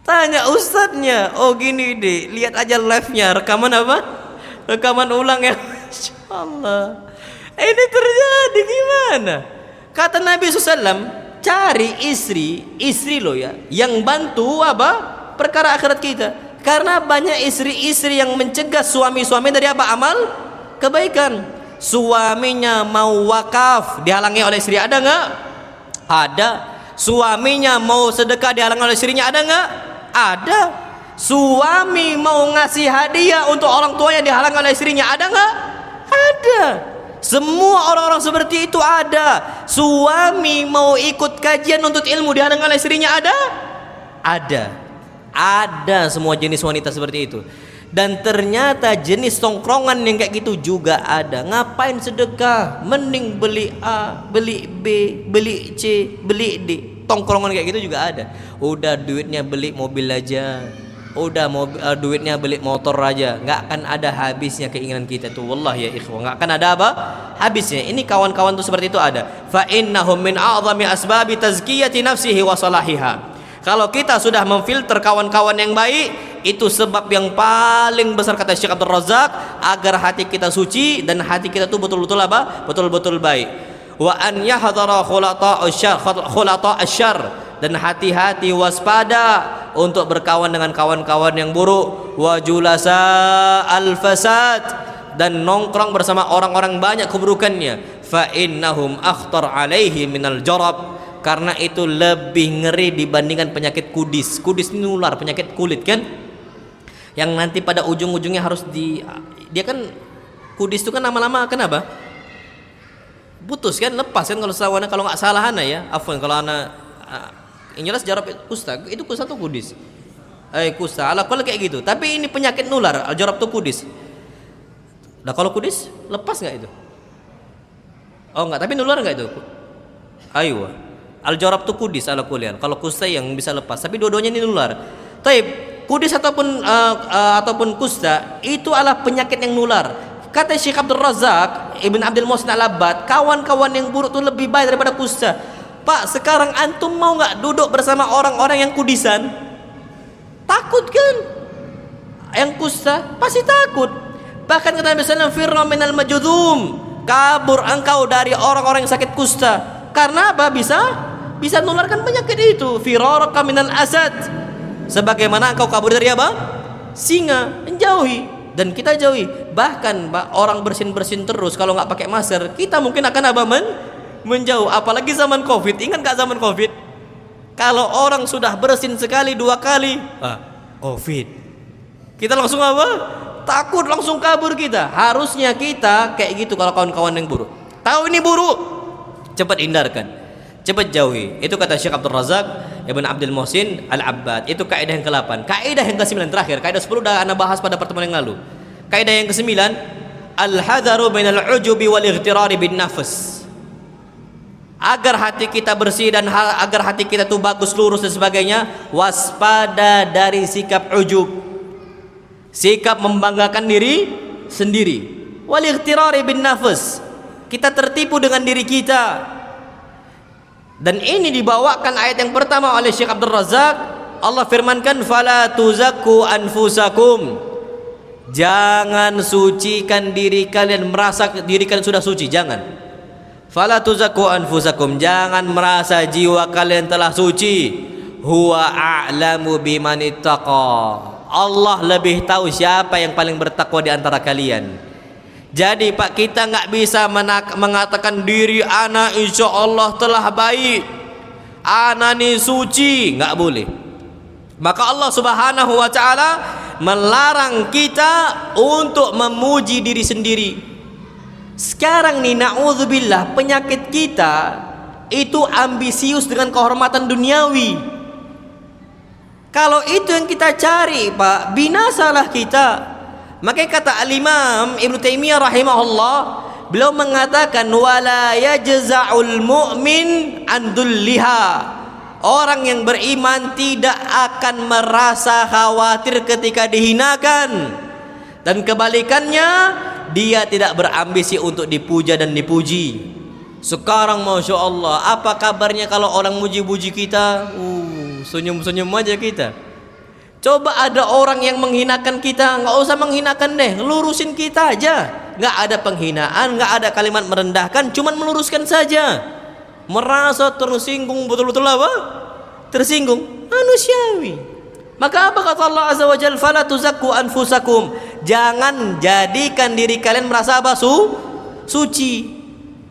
Speaker 2: Tanya ustadznya. Oh gini deh, lihat aja live-nya, rekaman apa? Rekaman ulang ya. Masya Allah. Ini terjadi gimana? Kata Nabi SAW, cari istri lo ya, yang bantu apa? Perkara akhirat kita. Karena banyak istri-istri yang mencegah suami-suami dari apa? Amal kebaikan. Suaminya mau wakaf, dihalangi oleh istri, ada nggak? Ada. Suaminya mau sedekah, dihalangi oleh istrinya, ada nggak? Ada. Suami mau ngasih hadiah untuk orang tuanya, dihalangi oleh istrinya, ada nggak? Ada. Semua orang-orang seperti itu ada. Suami mau ikut kajian untuk ilmu, dihalangi oleh istrinya, ada? Ada. Ada semua jenis wanita seperti itu. Dan ternyata jenis tongkrongan yang kayak gitu juga ada. Ngapain sedekah? Mending beli A, beli B, beli C, beli D. Tongkrongan kayak gitu juga ada. Udah duitnya beli mobil aja. Udah duitnya beli motor aja. Nggak akan ada habisnya keinginan kita tuh. Wallahi ya ikhwan, nggak akan ada apa? Habisnya. Ini kawan-kawan tuh seperti itu ada. Fa innahum min a'zami asbabi tazkiyati nafsihi wa salahiha. Kalau kita sudah memfilter kawan-kawan yang baik, itu sebab yang paling besar kata Syekh Abdul Razak, agar hati kita suci dan hati kita tuh betul-betul apa? Betul-betul baik. Wa an yahdhara khulata asyarr, dan hati-hati waspada untuk berkawan dengan kawan-kawan yang buruk. Wa julasa al-fasad, dan nongkrong bersama orang-orang banyak keburukannya. Fa innahum akhtar alaihi minal jarab, karena itu lebih ngeri dibandingkan penyakit kudis. Kudis ini nular, penyakit kulit kan, yang nanti pada ujung-ujungnya harus dia kan, kudis itu kan lama-lama kenapa? Putus kan, lepas kan kalau nggak salah ana ya. Afwan kalau ana yang jelas jarab kusta, itu kusta atau kudis? Kusta, ala kalau kayak gitu. Tapi ini penyakit nular, jarab itu kudis. Nah kalau kudis lepas nggak itu? Oh nggak, tapi nular nggak itu? Ayo. Al-jarab itu kudis ala kuliah. Kalau kusta yang bisa lepas, tapi dua-duanya ini nular. Taib, kudis ataupun kusta itu adalah penyakit yang nular. Kata Syekh Abdul Razak Ibn Abdul Muhsin Al-Abbad, kawan-kawan yang buruk itu lebih baik daripada kusta. Pak, sekarang antum mau nggak duduk bersama orang-orang yang kudisan? Takut kan? Yang kusta pasti takut. Bahkan kata Nabi sallallahu alaihi wasallam, firra minal majdzum, kabur engkau dari orang-orang yang sakit kusta. Karena apa? Bisa menularkan penyakit itu. Firaraka minal asad, sebagaimana engkau kabur dari apa? Singa. Menjauhi, dan kita jauhi. Bahkan orang bersin-bersin terus, kalau nggak pakai masker, kita mungkin akan apa? Menjauh. Apalagi zaman Covid. Ingat nggak zaman Covid? Kalau orang sudah bersin sekali, dua kali, Covid, kita langsung apa? Takut, langsung kabur kita. Harusnya kita kayak gitu kalau kawan-kawan yang buruk. Tahu ini buruk, cepat hindarkan, cepat jauhi. Itu kata Syekh Abdul Razak Ibn Abdul Muhsin Al-Abbad. Itu kaidah yang ke-8. Kaidah yang ke-9 terakhir. Kaidah 10 dah anda bahas pada pertemuan yang lalu. Kaidah yang ke-9, al-hadharu bainal ujubi wal ightirari bin nafs. Agar hati kita bersih dan agar hati kita tuh bagus, lurus dan sebagainya, waspada dari sikap ujub, sikap membanggakan diri sendiri. Wal ightirari bin nafs, kita tertipu dengan diri kita. Dan ini dibawakan ayat yang pertama oleh Syekh Abdul Razak. Allah firmankan, fala tuzakku anfusakum, jangan sucikan diri kalian, merasa diri kalian sudah suci. Jangan. Fala tuzakku anfusakum, jangan merasa jiwa kalian telah suci. Huwa a'lamu biman ittaqa, Allah lebih tahu siapa yang paling bertakwa di antara kalian. Jadi Pak, kita nggak bisa mengatakan diri ana insya Allah telah baik, ana nih suci, nggak boleh. Maka Allah Subhanahu wa Ta'ala melarang kita untuk memuji diri sendiri. Sekarang nih, na'udzubillah, penyakit kita itu ambisius dengan kehormatan duniawi. Kalau itu yang kita cari Pak, binasalah kita. Makanya kata Al-Imam Ibn Taimiyah rahimahullah, beliau mengatakan, wala yajza'ul mu'min an dhulliha, orang yang beriman tidak akan merasa khawatir ketika dihinakan, dan kebalikannya
Speaker 1: dia tidak berambisi untuk dipuja dan dipuji. Sekarang Masya Allah, apa kabarnya kalau orang muji-muji kita? Senyum-senyum aja kita. Coba ada orang yang menghinakan kita, nggak usah menghinakan deh, lurusin kita aja. Nggak ada penghinaan, nggak ada kalimat merendahkan, cuman meluruskan saja. Merasa tersinggung, betul-betul apa? Tersinggung, manusiawi. Maka apa kata Allah Azza wa Jalla? Fala tuzakku anfusakum. Jangan jadikan diri kalian merasa apa? Suci.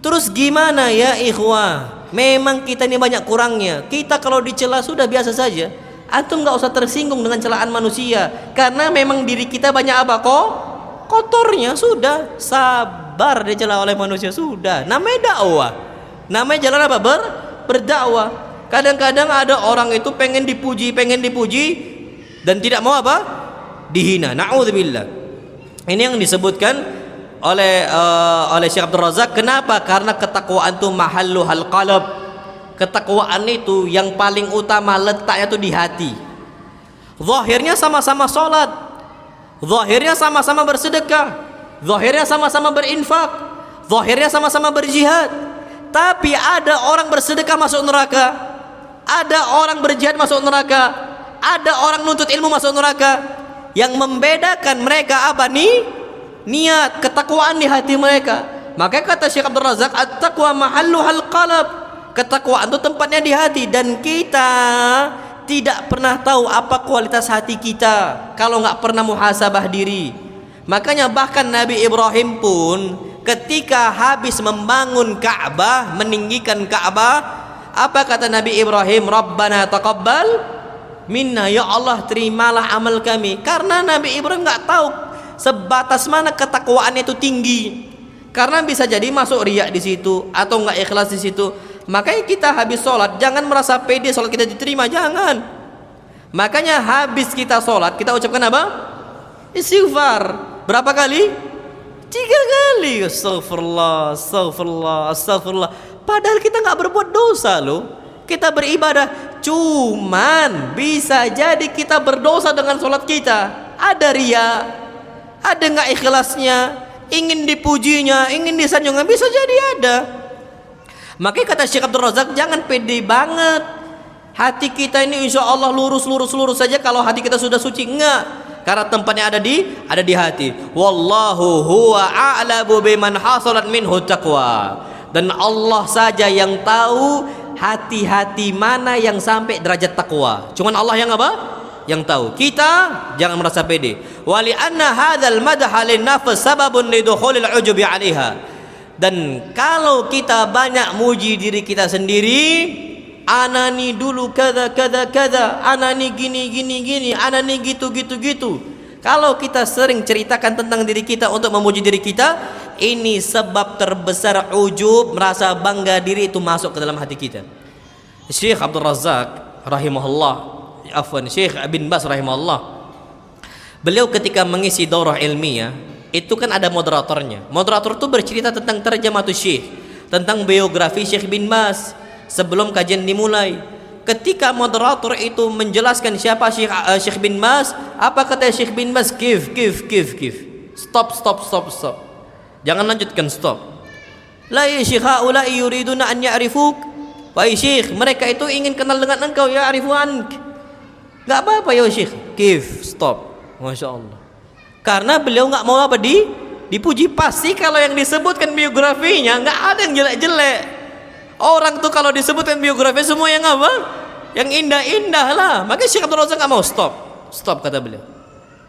Speaker 1: Terus gimana ya ikhwah? Memang kita ini banyak kurangnya. Kita kalau dicela sudah biasa saja. Antum nggak usah tersinggung dengan celaan manusia, karena memang diri kita banyak apa kok? Kotornya. Sudah sabar dicela oleh manusia, sudah. Namanya dakwah. Namanya jalan apa? Berdakwah. Kadang-kadang ada orang itu pengen dipuji dan tidak mau apa? Dihina. Na'udzubillah. Ini yang disebutkan oleh Syekh Abdul Razak. Kenapa? Karena ketakwaan itu mahalluhal qalb. Ketakwaan itu yang paling utama letaknya itu di hati. Zahirnya sama-sama sholat, zahirnya sama-sama bersedekah, zahirnya sama-sama berinfak, zahirnya sama-sama berjihad. Tapi ada orang bersedekah masuk neraka, ada orang berjihad masuk neraka, ada orang nuntut ilmu masuk neraka. Yang membedakan mereka apa nih? Niat, ketakwaan di hati mereka. Maka kata Syekh Abdul Razak, at-taqwa mahalluhal qalb. Ketakwaan itu tempatnya di hati, dan kita tidak pernah tahu apa kualitas hati kita kalau nggak pernah muhasabah diri. Makanya bahkan Nabi Ibrahim pun ketika habis membangun Ka'bah, meninggikan Ka'bah, apa kata Nabi Ibrahim? Rabbana taqabbal minna, ya Allah terimalah amal kami. Karena Nabi Ibrahim nggak tahu sebatas mana ketakwaannya itu tinggi, karena bisa jadi masuk riya di situ atau nggak ikhlas di situ. Makanya kita habis sholat jangan merasa pede sholat kita diterima, jangan. Makanya habis kita sholat kita ucapkan apa? Istighfar. Berapa kali? 3 kali. Astaghfirullah, astaghfirullah, astaghfirullah. Padahal kita nggak berbuat dosa loh. Kita beribadah, cuman bisa jadi kita berdosa dengan sholat kita. Ada riya, ada nggak ikhlasnya, ingin dipujinya, ingin disanjungnya, bisa jadi ada. Makanya kata Syekh Abdul Razak, jangan pede banget. Hati kita ini insya Allah lurus saja kalau hati kita sudah suci. Enggak, karena tempatnya ada di hati. Wallahu huwa a'lamu biman hasalat minhu taqwa. Dan Allah saja yang tahu hati-hati mana yang sampai derajat takwa. Cuman Allah yang apa? Yang tahu. Kita jangan merasa pede. Wali anna hadzal madha lin nafs sababun lidukhulil ujubi 'alaiha. Dan kalau kita banyak muji diri kita sendiri, anani dulu kada, anani gini, anani gitu. Kalau kita sering ceritakan tentang diri kita untuk memuji diri kita, ini sebab terbesar ujub, merasa bangga diri itu masuk ke dalam hati kita. Syekh Abdul Razak rahimahullah, Syekh bin Baz rahimahullah, beliau ketika mengisi daurah ilmiah itu kan ada moderatornya. Moderator itu bercerita tentang tarjamatus Syekh, tentang biografi Syekh bin Baz sebelum kajian dimulai. Ketika moderator itu menjelaskan siapa Syekh bin Baz, apa kata Syekh bin Baz? Kif. Stop. Jangan lanjutkan, stop. La ya Syekh, haula'i yuriduna an ya'rifuk. Wahai Syekh, mereka itu ingin kenal dengan engkau, ya arifuan. Enggak apa-apa ya Syekh. Kif, stop. Masya Allah. Karena beliau nggak mau apa dipuji. Pasti kalau yang disebutkan biografinya nggak ada yang jelek-jelek. Orang tuh kalau disebutkan biografi semua yang apa? Yang indah-indah lah. Makanya Syekh Abdul Razak nggak mau, stop kata beliau.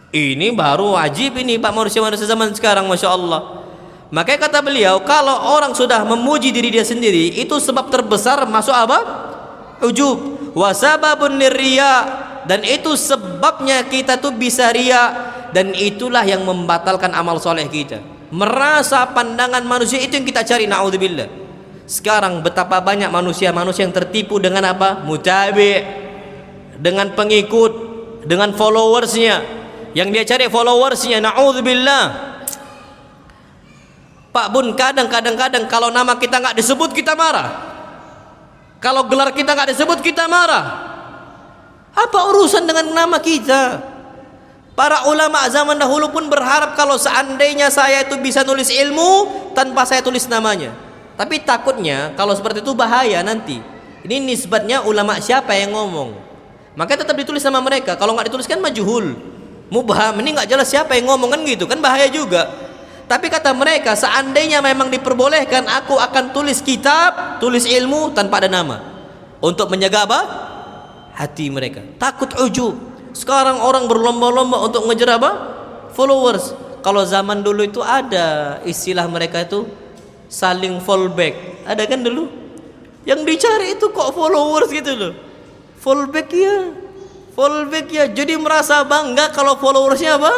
Speaker 1: Ini baru wajib ini Pak manusia zaman sekarang, Masya Allah. Makanya kata beliau, kalau orang sudah memuji diri dia sendiri, itu sebab terbesar masuk apa? Ujub. Wasababun nirriya. Dan itu sebabnya kita tuh bisa riya, dan itulah yang membatalkan amal soleh kita. Merasa pandangan manusia itu yang kita cari, na'udzubillah. Sekarang betapa banyak manusia yang tertipu dengan apa? Mutabi', dengan pengikut, dengan followersnya. Yang dia cari followersnya, na'udzubillah. Pak Bun, kadang-kadang kalau nama kita nggak disebut kita marah. Kalau gelar kita nggak disebut kita marah. Apa urusan dengan nama kita?
Speaker 2: Para ulama zaman dahulu pun berharap kalau seandainya saya itu bisa nulis ilmu tanpa saya tulis namanya. Tapi takutnya kalau seperti itu bahaya nanti. Ini nisbatnya ulama siapa yang ngomong. Maka tetap ditulis sama mereka. Kalau nggak dituliskan majhul, mubham, ini nggak jelas siapa yang ngomong kan gitu, kan bahaya juga. Tapi kata mereka, seandainya memang diperbolehkan, aku akan tulis kitab, tulis ilmu tanpa ada nama. Untuk menjaga apa? Hati mereka. Takut ujub. Sekarang orang berlomba-lomba untuk ngejar apa? Followers. Kalau zaman dulu itu ada istilah mereka itu saling fallback. Ada kan dulu? Yang dicari itu kok followers gitu loh. Fallback ya. Jadi merasa bangga kalau followersnya apa?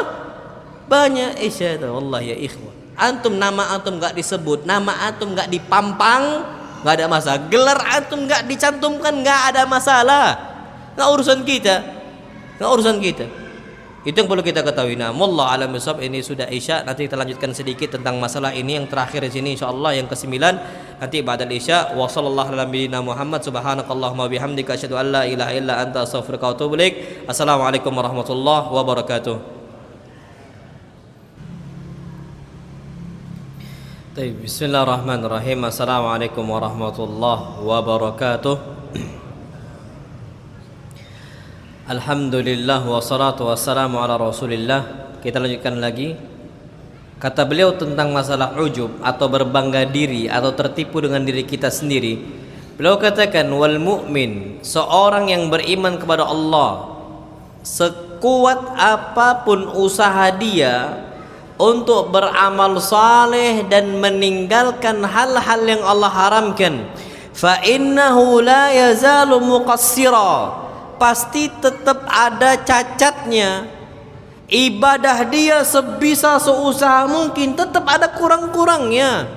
Speaker 2: Banyak. Isyada Allah ya ikhwan. Antum nama antum nggak disebut, nama antum nggak dipampang, nggak ada masalah. Gelar antum nggak dicantumkan, nggak ada masalah. Nggak urusan kita. Itu yang perlu kita ketahui. Nah, wallahu a'lam bishawab. Ini sudah isya. Nanti kita lanjutkan sedikit tentang masalah ini yang terakhir di sini insyaallah, yang ke-9 nanti ba'dal isya. Wa sallallahu ala nabiyyina Muhammad subhanakallahumma bihamdika asyhadu an la ilaha illa anta astaghfiruka wa atubu ilaik. Assalamualaikum warahmatullahi wabarakatuh. Bismillahirrahmanirrahim. Assalamualaikum warahmatullahi wabarakatuh. Alhamdulillah wassalatu wassalamu ala rasulillah. Kita lanjutkan lagi. Kata beliau tentang masalah ujub atau berbangga diri atau tertipu dengan diri kita sendiri. Beliau katakan wal mu'min, seorang yang beriman kepada Allah, sekuat apapun usaha dia untuk beramal saleh dan meninggalkan hal-hal yang Allah haramkan, fa innahu la yazalu muqassira, pasti tetap ada cacatnya. Ibadah dia sebisa seusaha mungkin tetap ada kurang-kurangnya,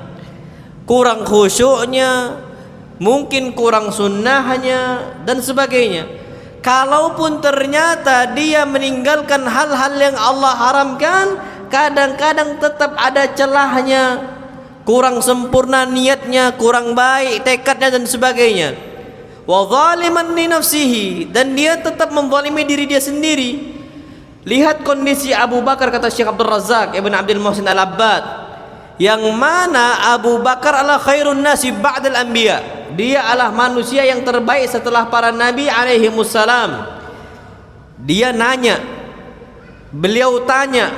Speaker 2: kurang khusyuknya, mungkin kurang sunnahnya dan sebagainya. Kalaupun ternyata dia meninggalkan hal-hal yang Allah haramkan, kadang-kadang tetap ada celahnya, kurang sempurna niatnya, kurang baik tekadnya dan sebagainya. Wa zaliman li nafsihi, dan dia tetap menzalimi diri dia sendiri. Lihat kondisi Abu Bakar, kata Syekh Abdul Razak Ibn Abdul Muhsin Al-Abbad, yang mana Abu Bakar adalah khairun nasi ba'dal anbiya, dia adalah manusia yang terbaik setelah para nabi alaihi wassalam. Dia nanya, beliau tanya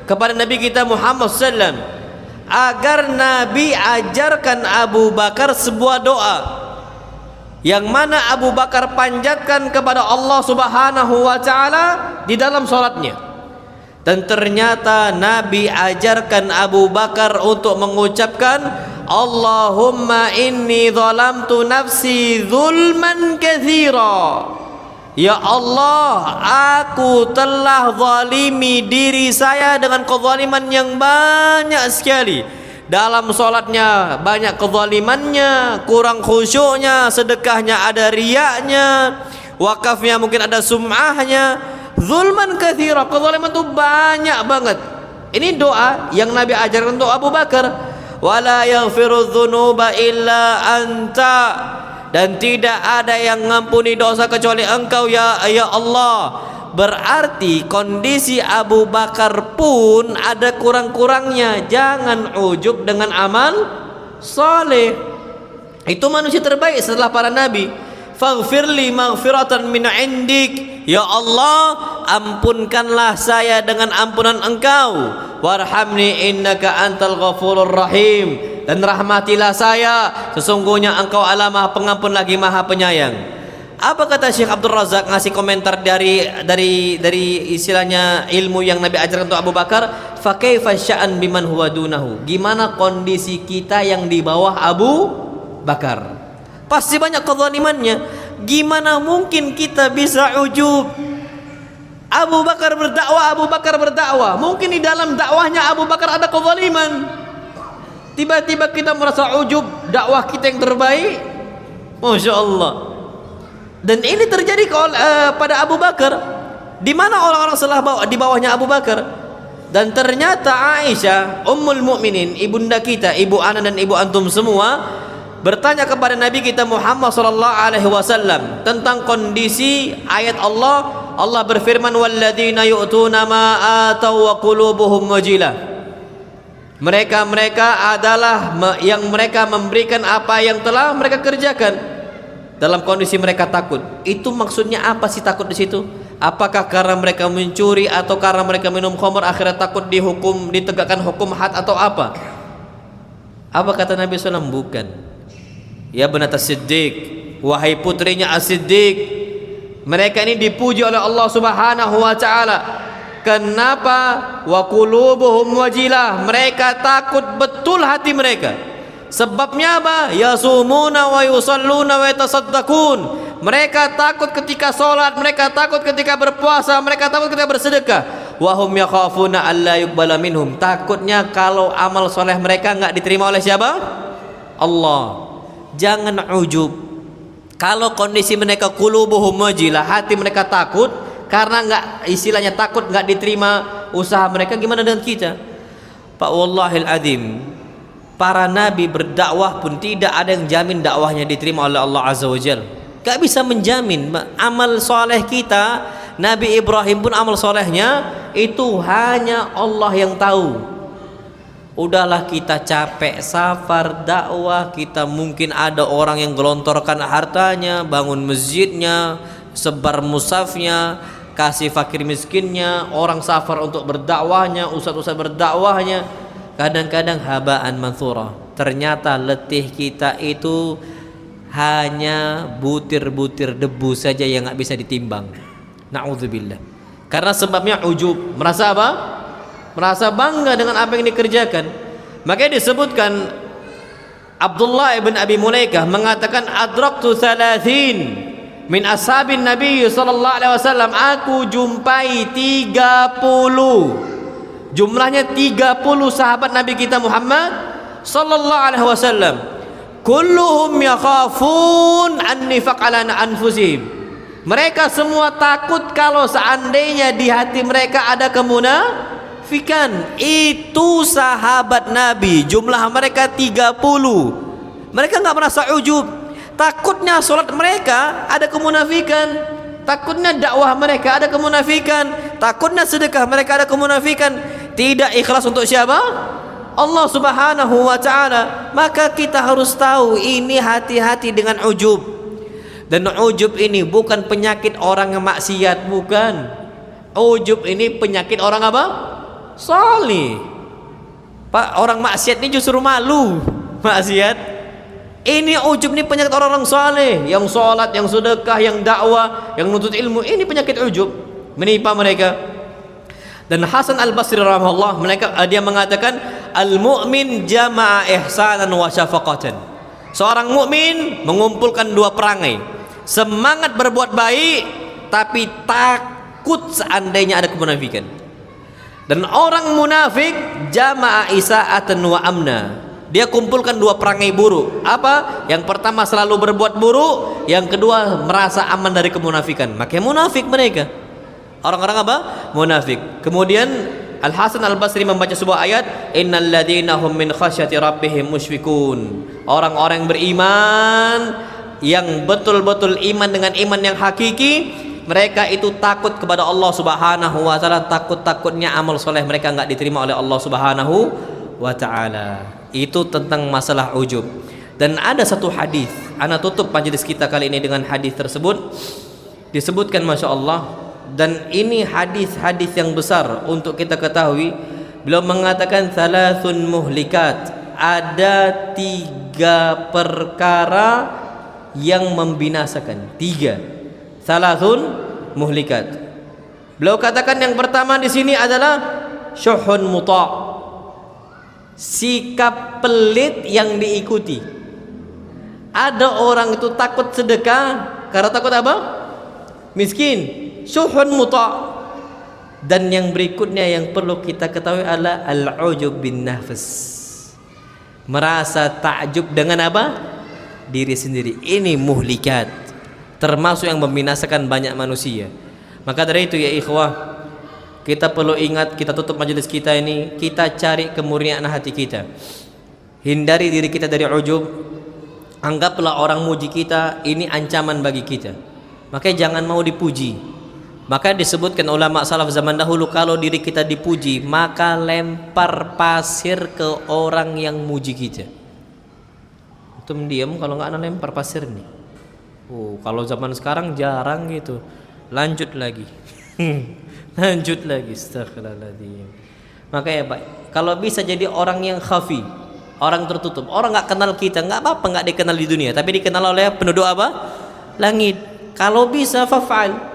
Speaker 2: kepada Nabi kita Muhammad sallam agar Nabi ajarkan Abu Bakar sebuah doa yang mana Abu Bakar panjatkan kepada Allah Subhanahu wa taala di dalam salatnya. Dan ternyata Nabi ajarkan Abu Bakar untuk mengucapkan Allahumma inni zalamtu nafsi zulman katsira. Ya Allah, aku telah zalimi diri saya dengan kezaliman yang banyak sekali. Dalam sholatnya banyak kezalimannya, kurang khusyuknya, sedekahnya ada riyaknya, wakafnya mungkin ada sum'ahnya. Zulman katsira, kezaliman itu banyak banget. Ini doa yang Nabi ajarkan untuk Abu Bakar. Wala yaghfiru dzunuba illa anta, dan tidak ada yang mengampuni dosa kecuali Engkau ya Allah. Berarti kondisi Abu Bakar pun ada kurang-kurangnya. Jangan ujub dengan amal saleh. Itu manusia terbaik setelah para nabi. Faghfirli maghfiratan min indik, ya Allah, ampunkanlah saya dengan ampunan Engkau. Warhamni innaka antal ghafurur rahim, dan rahmatilah saya, sesungguhnya Engkau adalah Maha Pengampun lagi Maha Penyayang. Apa kata Syekh Abdul Razak ngasih komentar dari istilahnya ilmu yang Nabi ajarkan untuk Abu Bakar? Fa kaifa sya'an biman huwa dunahu? Gimana kondisi kita yang di bawah Abu Bakar? Pasti banyak kezalimannya. Gimana mungkin kita bisa ujub? Abu Bakar berdakwah. Mungkin di dalam dakwahnya Abu Bakar ada kezaliman. Tiba-tiba kita merasa ujub dakwah kita yang terbaik. Masya Allah. Dan ini terjadi pada Abu Bakar, di mana orang-orang setelah di bawahnya Abu Bakar. Dan ternyata Aisyah Ummul Mukminin, ibunda kita, ibu ana dan ibu antum semua, bertanya kepada Nabi kita Muhammad sallallahu alaihi wasallam tentang kondisi ayat Allah Allah berfirman, walladzina yu'tuna ma ataw wa qulubuhum wajilah. Mereka adalah yang mereka memberikan apa yang telah mereka kerjakan dalam kondisi mereka takut. Itu maksudnya apa sih takut di situ? Apakah karena mereka mencuri atau karena mereka minum khamr akhirnya takut dihukum, ditegakkan hukum had atau apa? Apa kata Nabi SAW? Bukan. Ya banat as-siddiq, wahai putrinya as-siddiq, mereka ini dipuji oleh Allah Subhanahu wa taala. Kenapa? Wa qulubuhum wajilah, mereka takut betul hati mereka. Sebabnya apa? Yasumuna wa yusalluna wa yatasaddaqun. Mereka takut ketika salat, mereka takut ketika berpuasa, mereka takut ketika bersedekah. Wa hum yakhafuna alla yuqbala minhum. Takutnya kalau amal soleh mereka enggak diterima oleh siapa? Allah. Jangan ujub. Kalau kondisi mereka qulubuhum wajilah, hati mereka takut karena enggak, istilahnya takut enggak diterima usaha mereka, gimana dengan kita? Pak wallahil azim, para nabi berdakwah pun tidak ada yang jamin dakwahnya diterima oleh Allah Azza wa Jalla. Gak bisa menjamin. Amal soleh kita, Nabi Ibrahim pun amal solehnya itu hanya Allah yang tahu. Udahlah kita capek safar dakwah, kita mungkin ada orang yang gelontorkan hartanya, bangun masjidnya, sebar mushafnya, kasih fakir miskinnya, orang safar untuk berdakwahnya, ustaz-ustaz berdakwahnya. Kadang-kadang habaan manthura. Ternyata letih kita itu hanya butir-butir debu saja yang nggak bisa ditimbang. Na'udzubillah. Karena sebabnya ujub, merasa apa? Merasa bangga dengan apa yang dikerjakan. Makanya disebutkan Abdullah ibn Abi Mulaikah mengatakan, adraktu 30 min ashabin Nabi sallallahu alaihi wasallam. Aku jumpai 30, jumlahnya 30 sahabat Nabi kita Muhammad sallallahu alaihi wasallam. Kulluhum yakhafun an-nifaq ala anfusihim. Mereka semua takut kalau seandainya di hati mereka ada kemunafikan. Itu sahabat Nabi, jumlah mereka 30. Mereka enggak merasa ujub. Takutnya salat mereka ada kemunafikan, takutnya dakwah mereka ada kemunafikan, takutnya sedekah mereka ada kemunafikan. Tidak ikhlas untuk siapa? Allah Subhanahu wa taala. Maka kita harus tahu ini, hati-hati dengan ujub. Dan ujub ini bukan penyakit orang yang maksiat, bukan. Ujub ini penyakit orang apa? Salih. Pak, orang maksiat ini justru malu maksiat. Ini ujub ini penyakit orang-orang saleh, yang salat, yang sedekah, yang dakwah, yang nuntut ilmu. Ini penyakit ujub menimpa mereka. Dan Hasan Al-Basri rahimahullah, dia mengatakan, al-mu'min jama'a ihsanan wa syafaqatan. Seorang mukmin mengumpulkan dua perangai, semangat berbuat baik tapi takut seandainya ada kemunafikan. Dan orang munafik jama'a isa'atan wa amna. Dia kumpulkan dua perangai buruk. Apa? Yang pertama selalu berbuat buruk, yang kedua merasa aman dari kemunafikan. Makanya munafik mereka. Orang-orang apa? Munafik. Kemudian Al-Hasan Al-Basri membaca sebuah ayat, innal ladzina hum min khasyati rabbihim musyfikun. Orang-orang beriman yang betul-betul iman dengan iman yang hakiki, mereka itu takut kepada Allah Subhanahu wa taala, takut-takutnya amal soleh mereka enggak diterima oleh Allah Subhanahu wa taala. Itu tentang masalah ujub. Dan ada satu hadis, ana tutup majelis kita kali ini dengan hadis tersebut. Disebutkan Masya Allah, dan ini hadis-hadis yang besar untuk kita ketahui. Beliau mengatakan thalathun muhlikat, ada 3 perkara yang membinasakan. 3 thalathun muhlikat. Beliau katakan yang pertama di sini adalah syuhun muta', sikap pelit yang diikuti. Ada orang itu takut sedekah karena takut apa? Miskin. Syuhun muta'. Dan yang berikutnya yang perlu kita ketahui adalah al-ujub bin nafs, merasa takjub dengan apa? Diri sendiri. Ini muhlikat, termasuk yang membinasakan banyak manusia. Maka dari itu ya ikhwah, kita perlu ingat, kita tutup majelis kita ini, kita cari kemurnian hati kita, hindari diri kita dari ujub. Anggaplah orang muji kita ini ancaman bagi kita. Makanya jangan mau dipuji.
Speaker 1: Maka disebutkan ulama salaf zaman dahulu, kalau diri kita dipuji maka lempar pasir ke orang yang muji kita. Itu diam kalau nggak lempar pasir nih. Kalau zaman sekarang jarang gitu. Lanjut lagi. Lanjut lagi. Astagfirullahaladzim. Maka ya Pak, kalau bisa jadi orang yang khafi, orang tertutup, orang nggak kenal kita, nggak apa-apa nggak dikenal di dunia, tapi dikenal oleh penduduk apa? Langit. Kalau bisa faf'al.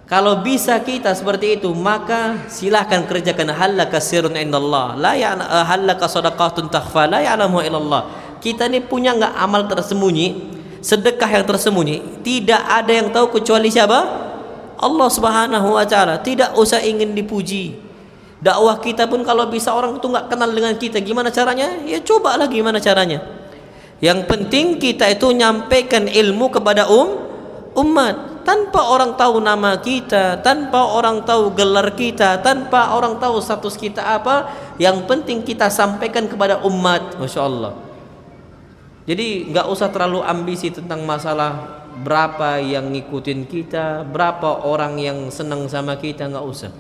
Speaker 1: Kalau bisa kita seperti itu, maka silahkan kerjakan. Halaka sirrun indallah, la halaka sadaqatun takhfa la ya'lamu illallah. Kita ini punya nggak amal tersembunyi, sedekah yang tersembunyi, tidak ada yang tahu kecuali siapa? Allah Subhanahu wa taala. Tidak usah ingin dipuji. Dakwah kita pun kalau bisa orang itu nggak kenal dengan kita, gimana caranya? Ya cobalah gimana caranya. Yang penting kita itu nyampaikan ilmu kepada umat. Tanpa orang tahu nama kita, tanpa orang tahu gelar kita, tanpa orang tahu status kita apa, yang penting kita sampaikan kepada umat. Masya Allah. Jadi nggak usah terlalu ambisi tentang masalah berapa yang ngikutin kita, berapa orang yang senang sama kita, nggak usah.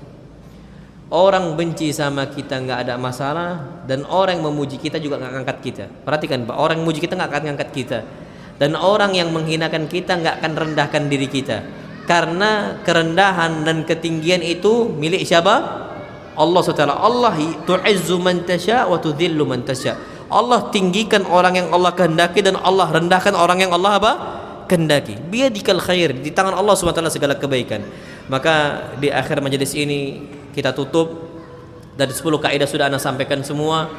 Speaker 1: Orang benci sama kita nggak ada masalah, dan orang yang memuji kita juga nggak ngangkat kita. Perhatikan Pak, orang yang memuji kita nggak akan ngangkat kita. Dan orang yang menghinakan kita nggak akan rendahkan diri kita, karena kerendahan dan ketinggian itu milik siapa? Allah SWT. Allah tu'izzu man tasya wa tudhillu man tasya. Allah tinggikan orang yang Allah kehendaki, dan Allah rendahkan orang yang Allah apa? Kehendaki. Biyadikal khair, di tangan Allah SWT segala kebaikan. Maka di akhir majelis ini kita tutup dari 10 kaidah sudah ana sampaikan semua.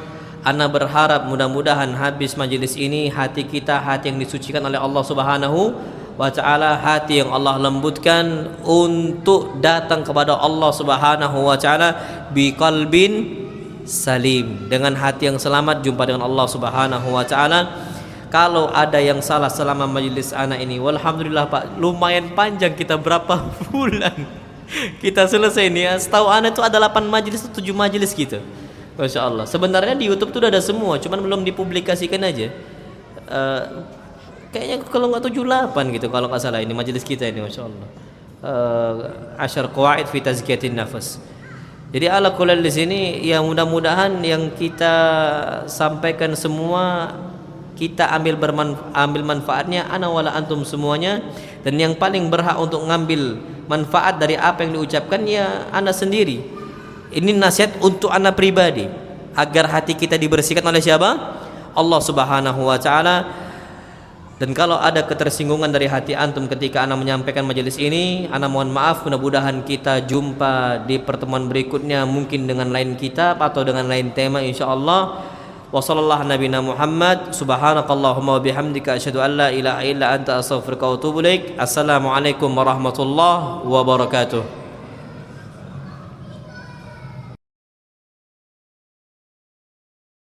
Speaker 1: Ana berharap mudah-mudahan habis majelis ini hati kita hati yang disucikan oleh Allah Subhanahu wa taala, hati yang Allah lembutkan untuk datang kepada Allah Subhanahu wa taala biqalbin salim, dengan hati yang selamat jumpa dengan Allah Subhanahu wa taala. Kalau ada yang salah selama majelis ana ini, walhamdulillah Pak, lumayan panjang kita, berapa bulan kita selesai ini ya. Setahu ana itu ada 8 majelis atau 7 majelis gitu. Masya Allah. Sebenarnya di YouTube tuh udah ada semua, cuman belum dipublikasikan aja. Kayaknya kalau nggak 7-8 gitu kalau nggak salah ini majelis kita ini, Masya Allah. 10 qawaid fi tazkiyatin nafas. Jadi ala kulal di sini ya, mudah-mudahan yang kita sampaikan semua kita ambil manfaatnya, ana wala antum semuanya. Dan yang paling berhak untuk ngambil manfaat dari apa yang diucapkan ya ana sendiri. Ini nasihat untuk ana pribadi, agar hati kita dibersihkan oleh siapa? Allah Subhanahu wa taala. Dan kalau ada ketersinggungan dari hati antum ketika ana menyampaikan majelis ini, ana mohon maaf. Mudah-mudahan kita jumpa di pertemuan berikutnya, mungkin dengan lain kitab atau dengan lain tema insyaallah. Wa sallallahu nabiyana Muhammad, subhanakallahumma wa bihamdika asyhadu an la ilaha illa anta astaghfiruka wa atubu ilaik. Assalamualaikum warahmatullahi wabarakatuh.